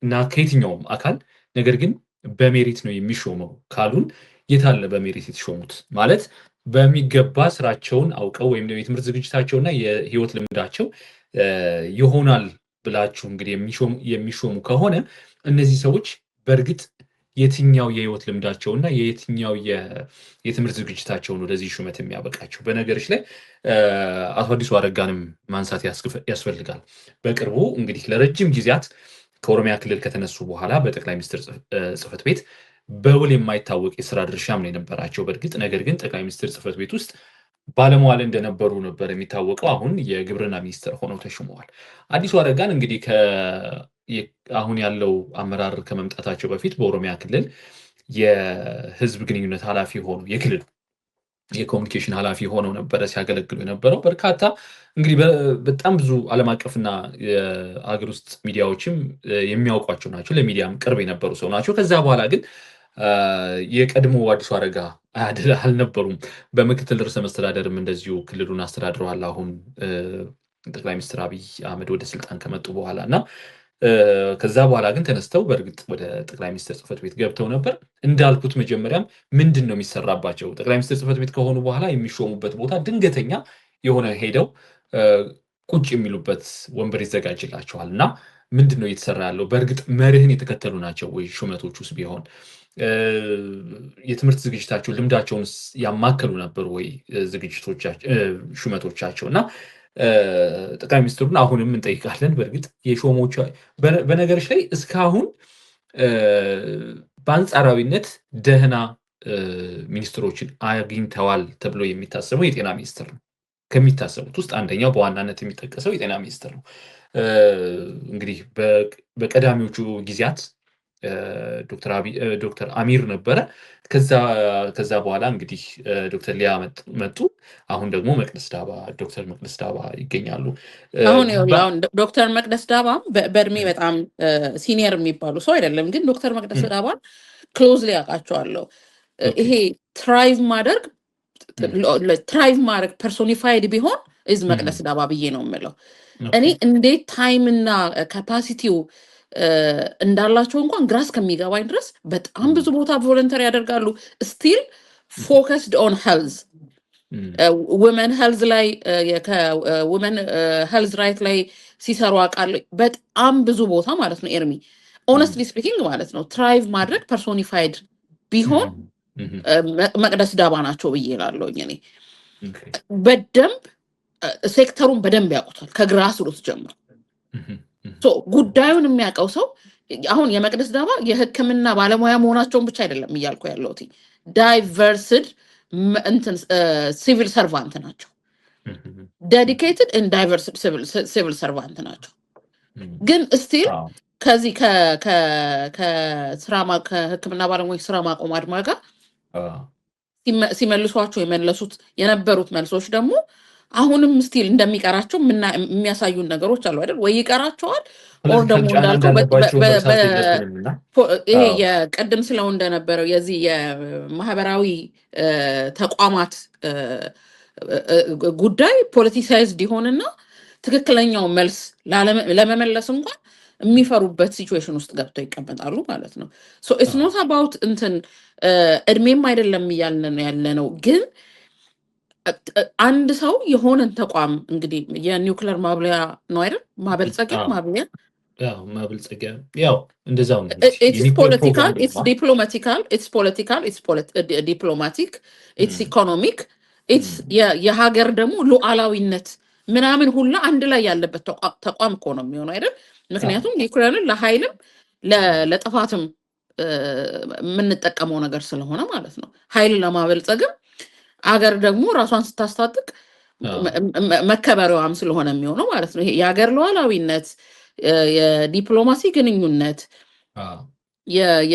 እና ከየትኛውም አካል ነገር ግን በሜሪት ነው የሚሾመው ካሉን የታለ በሜሪት የተሾሙት? ማለት በሚገባ ስራቸውን አውቀው ወይም ደግሞ የትምህርት ዝግጅታቸውና የህይወት ልምዳቸው ይሆናል ብላችሁ እንግዲህ የሚሾሙ ከሆነ እነዚህ ሰዎች በእርግጥ የትኛው የህይወት ልምዳቸውና የየትኛው የትምህርት ዝግጅታቸውን ወደዚህ ሹመት የሚያበቃቸው? በነገሮች ላይ አቶ አዲሱ አረጋንም ማንሳት ያስፈልጋል። በቅርቡ እንግዲህ ለረጅም ጊዜያት ከኦሮሚያ ክልል ከተነሱ በኋላ በጠቅላይ ሚኒስትር ጽህፈት ቤት በውል የማይታወቅ የስራ ድርሻም ነው የነበራቸው። በእርግጥ ነገር ግን ጠቅላይ ሚኒስትር ጽህፈት ቤት ውስጥ ባለመዋል እንደነበሩ ነበር የሚታወቀው። አሁን የግብርና ሚኒስትር ሆነው ተሹመዋል። አዲሱ አረጋን እንግዲህ አሁን ያለው አመራር ከመምጣታቸው በፊት በኦሮሚያ ክልል የህዝብ ግንኙነት ኃላፊ ሆኖ የክልሉ የኮሚኒኬሽን ኃላፊ ሆነው ነበረ ሲያገለግሉ የነበረው። በርካታ እንግዲህ በጣም ብዙ ዓለም አቀፍና የሀገር ውስጥ ሚዲያዎችም የሚያውቋቸው ናቸው። ለሚዲያም ቅርብ የነበሩ ሰው ናቸው። ከዛ በኋላ ግን የቀድሞ አዲሱ አረጋ አልነበሩም። በምክትል ርዕሰ መስተዳደርም እንደዚሁ ክልሉን አስተዳድረዋል። አሁን ጠቅላይ ሚኒስትር አብይ አህመድ ወደ ስልጣን ከመጡ በኋላ እና ከዛ በኋላ ግን ተነስተው በእርግጥ ወደ ጠቅላይ ሚኒስትር ጽህፈት ቤት ገብተው ነበር። እንዳልኩት መጀመሪያም ምንድን ነው የሚሰራባቸው? ጠቅላይ ሚኒስትር ጽህፈት ቤት ከሆኑ በኋላ የሚሾሙበት ቦታ ድንገተኛ የሆነ ሄደው ቁጭ የሚሉበት ወንበር ይዘጋጅላቸዋል እና ምንድን ነው እየተሰራ ያለው? በእርግጥ መርህን የተከተሉ ናቸው ወይ ሹመቶች ውስጥ ቢሆን? የትምህርት ዝግጅታቸው ልምዳቸውን ያማከሉ ነበሩ ወይ ሹመቶቻቸው? እና ጠቅላይ ሚኒስትሩን አሁንም እንጠይቃለን። በእርግጥ የሾሞች በነገሮች ላይ እስካሁን በአንጻራዊነት ደህና ሚኒስትሮችን አግኝተዋል ተብሎ የሚታሰበው የጤና ሚኒስትር ነው። ከሚታሰቡት ውስጥ አንደኛው በዋናነት የሚጠቀሰው የጤና ሚኒስትር ነው። እንግዲህ በቀዳሚዎቹ ጊዜያት ዶክተር አሚር ነበረ። ከዛ በኋላ እንግዲህ ዶክተር ሊያ መጡ። አሁን ደግሞ ዶክተር መቅደስ ዳባ ይገኛሉ። አሁን ዶክተር መቅደስ ዳባ በእድሜ በጣም ሲኒየር የሚባሉ ሰው አይደለም፣ ግን ዶክተር መቅደስ ዳባን ክሎዝሊ ያውቃቸዋለሁ። ይሄ ትራይቭ ማድረግ ፐርሶኒፋይድ ቢሆን ኢዝ መቅደስ ዳባ ብዬ ነው የምለው። እኔ እንዴት ታይምና ካፓሲቲው እንዳላቸው እንኳን ግራ እስከሚገባኝ ድረስ በጣም ብዙ ቦታ ቮለንተሪ ያደርጋሉ። ስቲል ፎከስድ ኦን ሄልዝ ውመን ሄልዝ ላይ ከውመን ሄልዝ ራይት ላይ ሲሰሩ አውቃለሁ። በጣም ብዙ ቦታ ማለት ነው። ኤርሚ ኦነስትሊ ስፒኪንግ ማለት ነው ትራይቭ ማድረግ ፐርሶኒፋይድ ቢሆን መቅደስ ዳባ ናቸው ብዬ እላለሁኝ። እኔ በደንብ ሴክተሩን በደንብ ያውቁታል ከግራስ ሩት ጀምሮ። ጉዳዩን የሚያውቀው ሰው አሁን የመቅደስ ዳባ የሕክምና ባለሙያ መሆናቸውን ብቻ አይደለም እያልኩ ያለሁት፣ ዳይቨርስድ ሲቪል ሰርቫንት ናቸው። ዴዲኬትድ ኤንድ ዳይቨርስድ ሲቪል ሰርቫንት ናቸው። ግን ስቲል ከዚህ ከሕክምና ባለሙያዎች ስራ ማቆም አድማ ጋር ሲመልሷቸው የነበሩት መልሶች ደግሞ አሁንም ስቲል እንደሚቀራቸው የሚያሳዩን ነገሮች አሉ አይደል? ወይ ይቀራቸዋል ኦር ደግሞ እንዳልከው ይሄ የቀድም ስለው እንደነበረው የዚህ የማህበራዊ ተቋማት ጉዳይ ፖለቲሳይዝድ ይሆንና ትክክለኛው መልስ ለመመለስ እንኳን የሚፈሩበት ሲቹዌሽን ውስጥ ገብተው ይቀመጣሉ ማለት ነው። ሶ ኢትስ ኖት አባውት እንትን እድሜም አይደለም እያልን ያለ ነው። ግን አንድ ሰው የሆነን ተቋም እንግዲህ የኒውክለር ማብለያ ነው አይደል? ማበልጸጊያ ማብለያ ማበልጸጊያ ያው እንደዛው ነው። ኢትስ ፖለቲካል፣ ኢትስ ዲፕሎማቲካል፣ ኢትስ ፖለቲካል፣ ኢትስ ዲፕሎማቲክ፣ ኢትስ ኢኮኖሚክ፣ ኢትስ የሀገር ደግሞ ሉዓላዊነት ምናምን ሁላ አንድ ላይ ያለበት ተቋም እኮ ነው የሚሆነው አይደል? ምክንያቱም ኒውክለርን ለኃይልም ለጥፋትም የምንጠቀመው ነገር ስለሆነ ማለት ነው። ኃይል ለማበልጸግም አገር ደግሞ ራሷን ስታስታጥቅ መከበሪያዋም ስለሆነ የሚሆነው ማለት ነው። ይሄ የሀገር ሉዓላዊነት፣ የዲፕሎማሲ ግንኙነት፣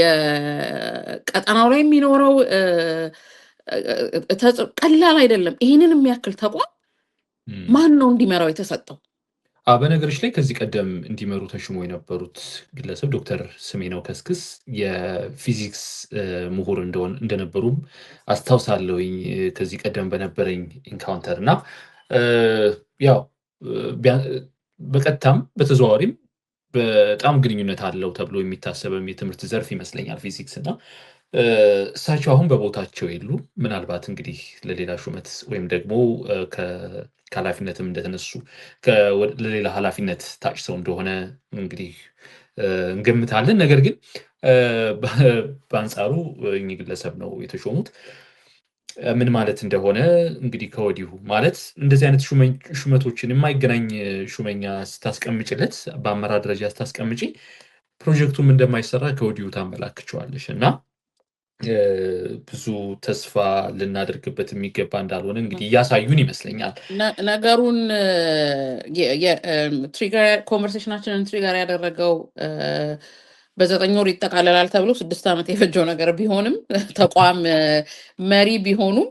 የቀጠናው ላይ የሚኖረው ቀላል አይደለም። ይህንን የሚያክል ተቋም ማን ነው እንዲመራው የተሰጠው? በነገሮች ላይ ከዚህ ቀደም እንዲመሩ ተሹሞ የነበሩት ግለሰብ ዶክተር ስሜነው ከስክስ የፊዚክስ ምሁር እንደነበሩም አስታውሳለሁኝ ከዚህ ቀደም በነበረኝ ኢንካውንተር እና ያው በቀጥታም በተዘዋዋሪም በጣም ግንኙነት አለው ተብሎ የሚታሰበም የትምህርት ዘርፍ ይመስለኛል ፊዚክስ እና እሳቸው አሁን በቦታቸው የሉ። ምናልባት እንግዲህ ለሌላ ሹመት ወይም ደግሞ ከኃላፊነትም እንደተነሱ ለሌላ ኃላፊነት ታጭተው እንደሆነ እንግዲህ እንገምታለን። ነገር ግን በአንጻሩ እኚህ ግለሰብ ነው የተሾሙት። ምን ማለት እንደሆነ እንግዲህ ከወዲሁ ማለት እንደዚህ አይነት ሹመቶችን የማይገናኝ ሹመኛ ስታስቀምጭለት፣ በአመራር ደረጃ ስታስቀምጪ ፕሮጀክቱም እንደማይሰራ ከወዲሁ ታመላክቸዋለሽ እና ብዙ ተስፋ ልናደርግበት የሚገባ እንዳልሆነ እንግዲህ እያሳዩን ይመስለኛል። ነገሩን ኮንቨርሴሽናችንን ትሪገር ያደረገው በ9 ወር ይጠቃለላል ተብሎ 6 ዓመት የፈጀው ነገር ቢሆንም ተቋም መሪ ቢሆኑም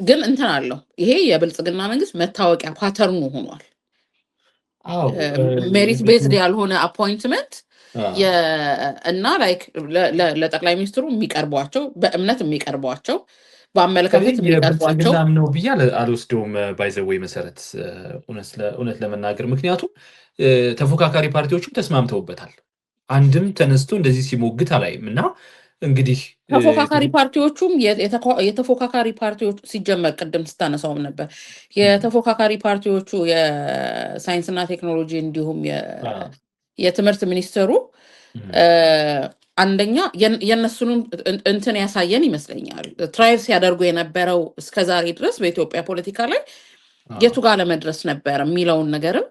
ግን እንትን አለው። ይሄ የብልጽግና መንግስት መታወቂያ ፓተርኑ ሆኗል። ሜሪት ቤዝድ ያልሆነ አፖይንትመንት እና ላይክ ለጠቅላይ ሚኒስትሩ የሚቀርቧቸው በእምነት የሚቀርቧቸው በአመለካከት የሚቀርቧቸው ነው ብዬ አልወስደውም። ባይዘወይ መሰረት እውነት ለመናገር ምክንያቱም ተፎካካሪ ፓርቲዎችም ተስማምተውበታል። አንድም ተነስቶ እንደዚህ ሲሞግት አላይም እና እንግዲህ ተፎካካሪ ፓርቲዎቹም የተፎካካሪ ፓርቲዎቹ ሲጀመር ቅድም ስታነሳውም ነበር የተፎካካሪ ፓርቲዎቹ የሳይንስና ቴክኖሎጂ እንዲሁም የትምህርት ሚኒስትሩ አንደኛ የእነሱንም እንትን ያሳየን ይመስለኛል። ትራይል ሲያደርጉ የነበረው እስከዛሬ ድረስ በኢትዮጵያ ፖለቲካ ላይ የቱ ጋር ለመድረስ ነበር የሚለውን ነገርም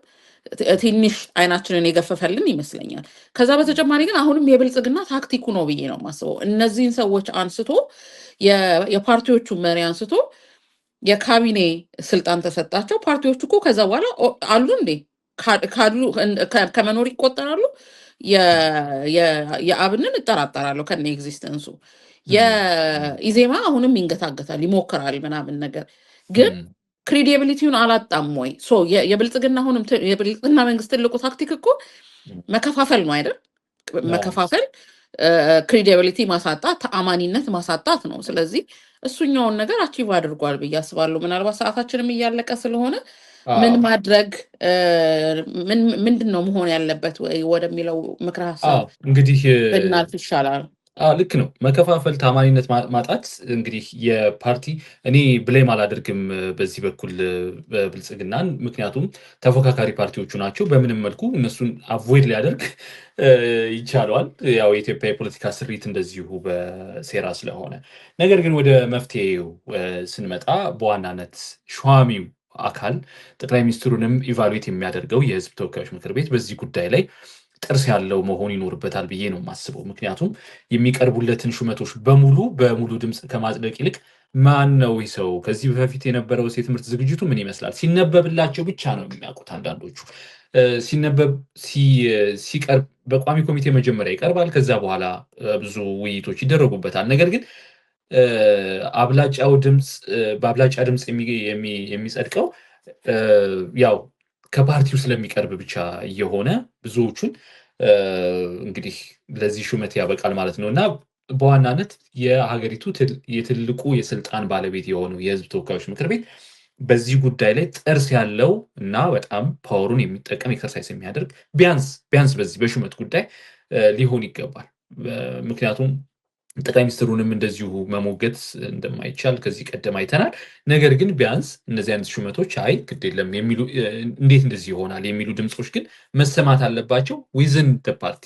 ትንሽ አይናችንን የገፈፈልን ይመስለኛል። ከዛ በተጨማሪ ግን አሁንም የብልጽግና ታክቲኩ ነው ብዬ ነው የማስበው። እነዚህን ሰዎች አንስቶ የፓርቲዎቹ መሪ አንስቶ የካቢኔ ስልጣን ተሰጣቸው። ፓርቲዎቹ እኮ ከዛ በኋላ አሉ እንዴ ካሉ ከመኖር ይቆጠራሉ። የአብንን እጠራጠራለሁ ከነ ኤግዚስተንሱ። የኢዜማ አሁንም ይንገታገታል ይሞክራል ምናምን ነገር ግን ክሬዲቢሊቲውን አላጣም ወይ? የብልጽግና አሁንም የብልጽግና መንግስት ትልቁ ታክቲክ እኮ መከፋፈል ነው አይደል? መከፋፈል ክሬዲቢሊቲ ማሳጣት፣ ተአማኒነት ማሳጣት ነው። ስለዚህ እሱኛውን ነገር አቺቭ አድርጓል ብዬ አስባለሁ። ምናልባት ሰዓታችንም እያለቀ ስለሆነ ምን ማድረግ ምንድን ነው መሆን ያለበት ወደሚለው ምክረ ሀሳብ እንግዲህ ብናልፍ ይሻላል። ልክ ነው። መከፋፈል፣ ታማኒነት ማጣት እንግዲህ የፓርቲ እኔ ብሌም አላደርግም በዚህ በኩል ብልጽግናን፣ ምክንያቱም ተፎካካሪ ፓርቲዎቹ ናቸው። በምንም መልኩ እነሱን አቮይድ ሊያደርግ ይቻለዋል። ያው የኢትዮጵያ የፖለቲካ ስሪት እንደዚሁ በሴራ ስለሆነ። ነገር ግን ወደ መፍትሄው ስንመጣ በዋናነት ሿሚው አካል ጠቅላይ ሚኒስትሩንም ኢቫሉዌት የሚያደርገው የህዝብ ተወካዮች ምክር ቤት በዚህ ጉዳይ ላይ ጥርስ ያለው መሆን ይኖርበታል ብዬ ነው የማስበው። ምክንያቱም የሚቀርቡለትን ሹመቶች በሙሉ ድምፅ ከማጽደቅ ይልቅ ማን ነው ይህ ሰው? ከዚህ በፊት የነበረው የትምህርት ዝግጅቱ ምን ይመስላል? ሲነበብላቸው ብቻ ነው የሚያውቁት አንዳንዶቹ። ሲነበብ ሲቀርብ በቋሚ ኮሚቴ መጀመሪያ ይቀርባል። ከዛ በኋላ ብዙ ውይይቶች ይደረጉበታል። ነገር ግን በአብላጫ ድምፅ የሚጸድቀው ያው ከፓርቲው ስለሚቀርብ ብቻ እየሆነ ብዙዎቹን እንግዲህ ለዚህ ሹመት ያበቃል ማለት ነው እና በዋናነት የሀገሪቱ የትልቁ የስልጣን ባለቤት የሆነው የህዝብ ተወካዮች ምክር ቤት በዚህ ጉዳይ ላይ ጥርስ ያለው እና በጣም ፓወሩን የሚጠቀም ኤክሰርሳይዝ የሚያደርግ ቢያንስ በዚህ በሹመት ጉዳይ ሊሆን ይገባል። ምክንያቱም ጠቅላይ ሚኒስትሩንም እንደዚሁ መሞገት እንደማይቻል ከዚህ ቀደም አይተናል። ነገር ግን ቢያንስ እነዚህ አይነት ሹመቶች አይ ግድ የለም የሚሉ እንዴት እንደዚህ ይሆናል የሚሉ ድምፆች ግን መሰማት አለባቸው። ዊዝን ፓርቲ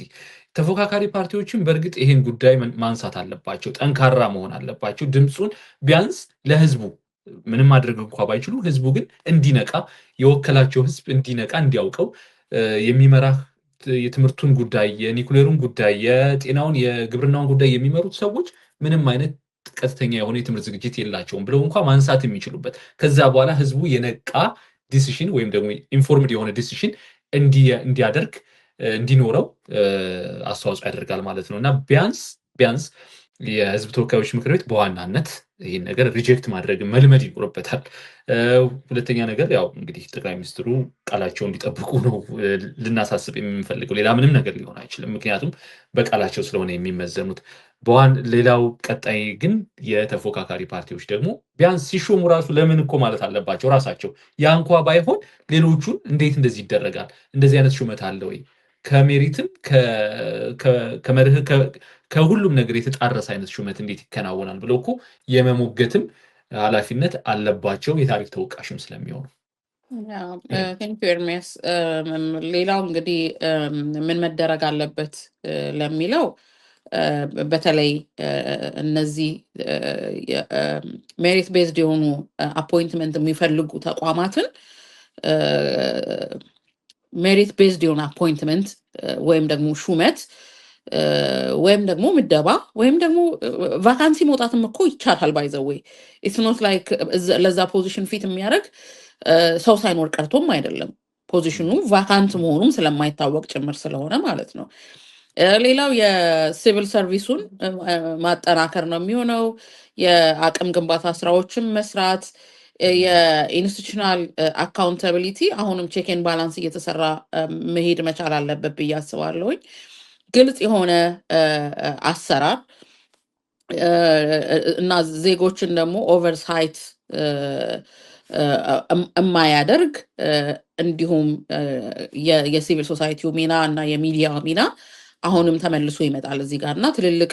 ተፎካካሪ ፓርቲዎችም በእርግጥ ይሄን ጉዳይ ማንሳት አለባቸው፣ ጠንካራ መሆን አለባቸው። ድምፁን ቢያንስ ለህዝቡ ምንም ማድረግ እንኳ ባይችሉ ህዝቡ ግን እንዲነቃ የወከላቸው ህዝብ እንዲነቃ እንዲያውቀው የሚመራ የትምህርቱን ጉዳይ፣ የኒኩሌሩን ጉዳይ፣ የጤናውን፣ የግብርናውን ጉዳይ የሚመሩት ሰዎች ምንም አይነት ቀጥተኛ የሆነ የትምህርት ዝግጅት የላቸውም ብለው እንኳ ማንሳት የሚችሉበት ከዛ በኋላ ህዝቡ የነቃ ዲሲሽን ወይም ደግሞ ኢንፎርምድ የሆነ ዲሲሽን እንዲያደርግ እንዲኖረው አስተዋጽኦ ያደርጋል ማለት ነው እና ቢያንስ የህዝብ ተወካዮች ምክር ቤት በዋናነት ይህን ነገር ሪጀክት ማድረግ መልመድ ይኖርበታል። ሁለተኛ ነገር ያው እንግዲህ ጠቅላይ ሚኒስትሩ ቃላቸው እንዲጠብቁ ነው ልናሳስብ የምንፈልገው። ሌላ ምንም ነገር ሊሆን አይችልም፣ ምክንያቱም በቃላቸው ስለሆነ የሚመዘኑት። ሌላው ቀጣይ ግን የተፎካካሪ ፓርቲዎች ደግሞ ቢያንስ ሲሾሙ ራሱ ለምን እኮ ማለት አለባቸው ራሳቸው። ያ እንኳ ባይሆን ሌሎቹን እንዴት እንደዚህ ይደረጋል? እንደዚህ አይነት ሹመት አለ ወይ? ከሜሪትም ከመርህ ከሁሉም ነገር የተጣረሰ አይነት ሹመት እንዴት ይከናወናል ብለው እኮ የመሞገትም ኃላፊነት አለባቸው፣ የታሪክ ተወቃሽም ስለሚሆኑ። ቴንክ ዩ ኤርሚያስ። ሌላው እንግዲህ ምን መደረግ አለበት ለሚለው በተለይ እነዚህ ሜሪት ቤዝድ የሆኑ አፖይንትመንት የሚፈልጉ ተቋማትን ሜሪት ቤዝድ የሆነ አፖይንትመንት ወይም ደግሞ ሹመት ወይም ደግሞ ምደባ ወይም ደግሞ ቫካንሲ መውጣትም እኮ ይቻላል። ባይዘወይ ኢትስ ኖት ላይክ ለዛ ፖዚሽን ፊት የሚያደርግ ሰው ሳይኖር ቀርቶም አይደለም፣ ፖዚሽኑ ቫካንት መሆኑም ስለማይታወቅ ጭምር ስለሆነ ማለት ነው። ሌላው የሲቪል ሰርቪሱን ማጠናከር ነው የሚሆነው። የአቅም ግንባታ ስራዎችን መስራት፣ የኢንስቲቱሽናል አካውንታቢሊቲ አሁንም ቼክን ባላንስ እየተሰራ መሄድ መቻል አለበት ብዬ አስባለሁኝ። ግልጽ የሆነ አሰራር እና ዜጎችን ደግሞ ኦቨርሳይት የማያደርግ እንዲሁም የሲቪል ሶሳይቲው ሚና እና የሚዲያ ሚና አሁንም ተመልሶ ይመጣል እዚህ ጋር እና ትልልቅ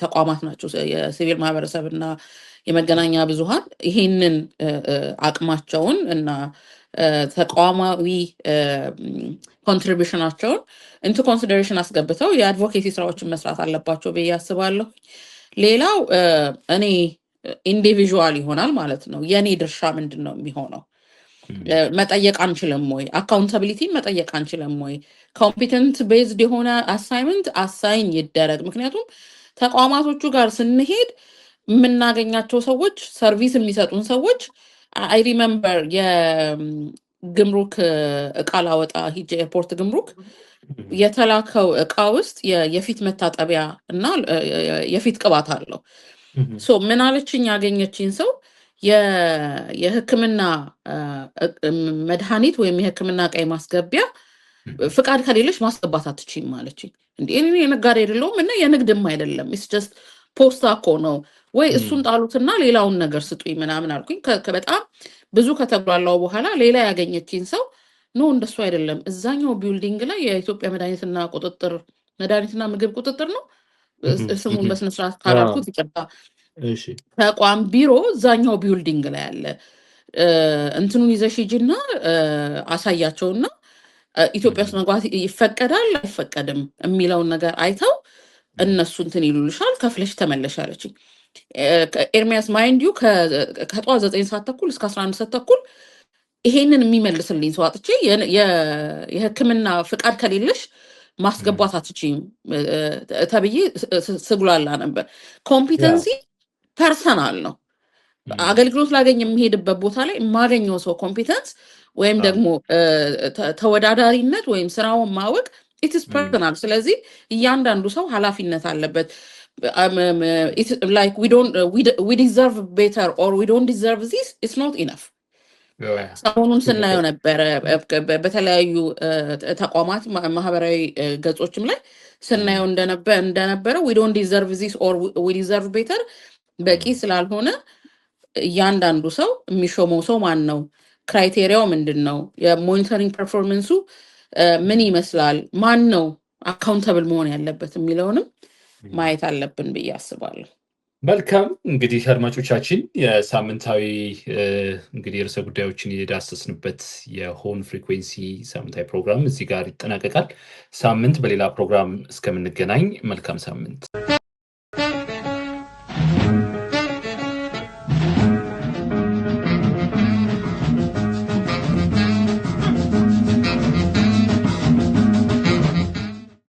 ተቋማት ናቸው የሲቪል ማህበረሰብ እና የመገናኛ ብዙሃን ይሄንን አቅማቸውን እና ተቋማዊ ኮንትሪቢሽናቸውን ኢንቱ ኮንሲደሬሽን አስገብተው የአድቮኬሲ ስራዎችን መስራት አለባቸው ብዬ አስባለሁ። ሌላው እኔ ኢንዲቪዥዋል ይሆናል ማለት ነው። የኔ ድርሻ ምንድን ነው የሚሆነው? መጠየቅ አንችልም ወይ? አካውንታቢሊቲን መጠየቅ አንችልም ወይ? ኮምፒተንት ቤዝድ የሆነ አሳይመንት አሳይን ይደረግ። ምክንያቱም ተቋማቶቹ ጋር ስንሄድ የምናገኛቸው ሰዎች ሰርቪስ የሚሰጡን ሰዎች አይ ሪመምበር የግምሩክ እቃ ላወጣ ሂጄ ኤርፖርት ግምሩክ የተላከው እቃ ውስጥ የፊት መታጠቢያ እና የፊት ቅባት አለው። ሶ ምን አለችኝ ያገኘችኝ ሰው የሕክምና መድኃኒት ወይም የሕክምና እቃ ማስገቢያ ፍቃድ ከሌለሽ ማስገባት አትችይም አለችኝ። እንዴ እኔ የነጋዴ አይደለሁም እና የንግድም አይደለም ኢትስ ጀስት ፖስታ እኮ ነው ወይ እሱን ጣሉትና ሌላውን ነገር ስጡኝ ምናምን አልኩኝ። በጣም ብዙ ከተጉላላው በኋላ ሌላ ያገኘችኝ ሰው ኖ እንደሱ አይደለም፣ እዛኛው ቢልዲንግ ላይ የኢትዮጵያ መድኃኒትና ምግብ ቁጥጥር ነው ስሙን በስነስርዓት ካላልኩት ይቅርታ፣ ተቋም ቢሮ እዛኛው ቢልዲንግ ላይ አለ፣ እንትኑን ይዘሽ ሂጂና አሳያቸውና ኢትዮጵያ ውስጥ መግባት ይፈቀዳል አይፈቀድም የሚለውን ነገር አይተው እነሱ እንትን ይሉልሻል፣ ከፍለሽ ተመለሽ አለችኝ። ኤርሚያስ ማይንድ ዩ ከጠዋት 9 ሰዓት ተኩል እስከ 11 ሰዓት ተኩል ይሄንን የሚመልስልኝ ሰው አጥቼ የሕክምና ፍቃድ ከሌለሽ ማስገባት አትችይም ተብዬ ስጉላላ ነበር። ኮምፒተንሲ ፐርሰናል ነው። አገልግሎት ላገኝ የሚሄድበት ቦታ ላይ የማገኘው ሰው ኮምፒተንስ ወይም ደግሞ ተወዳዳሪነት ወይም ስራውን ማወቅ ኢትስ ፐርሰናል። ስለዚህ እያንዳንዱ ሰው ኃላፊነት አለበት። ላይክ ዊ ዲዘርቭ ቤተር ኦር ዊ ዶንት ዲዘርቭ ዚስ ኢትስ ኖት ኢነፍ። ሰሞኑን ስናየው ነበረ በተለያዩ ተቋማት ማህበራዊ ገጾችም ላይ ስናየው እንደነበረ ዊ ዶንት ዲዘርቭ ዚስ ኦር ዊ ዲዘርቭ ቤተር በቂ ስላልሆነ እያንዳንዱ ሰው የሚሾመው ሰው ማን ነው? ክራይቴሪያው ምንድን ነው? የሞኒተሪንግ ፐርፎርመንሱ ምን ይመስላል? ማን ነው አካውንተብል መሆን ያለበት የሚለውንም ማየት አለብን ብዬ አስባለሁ። መልካም እንግዲህ አድማጮቻችን የሳምንታዊ እንግዲህ ርዕሰ ጉዳዮችን የዳሰስንበት የሆርን ፍሪኩዌንሲ ሳምንታዊ ፕሮግራም እዚህ ጋር ይጠናቀቃል። ሳምንት በሌላ ፕሮግራም እስከምንገናኝ መልካም ሳምንት።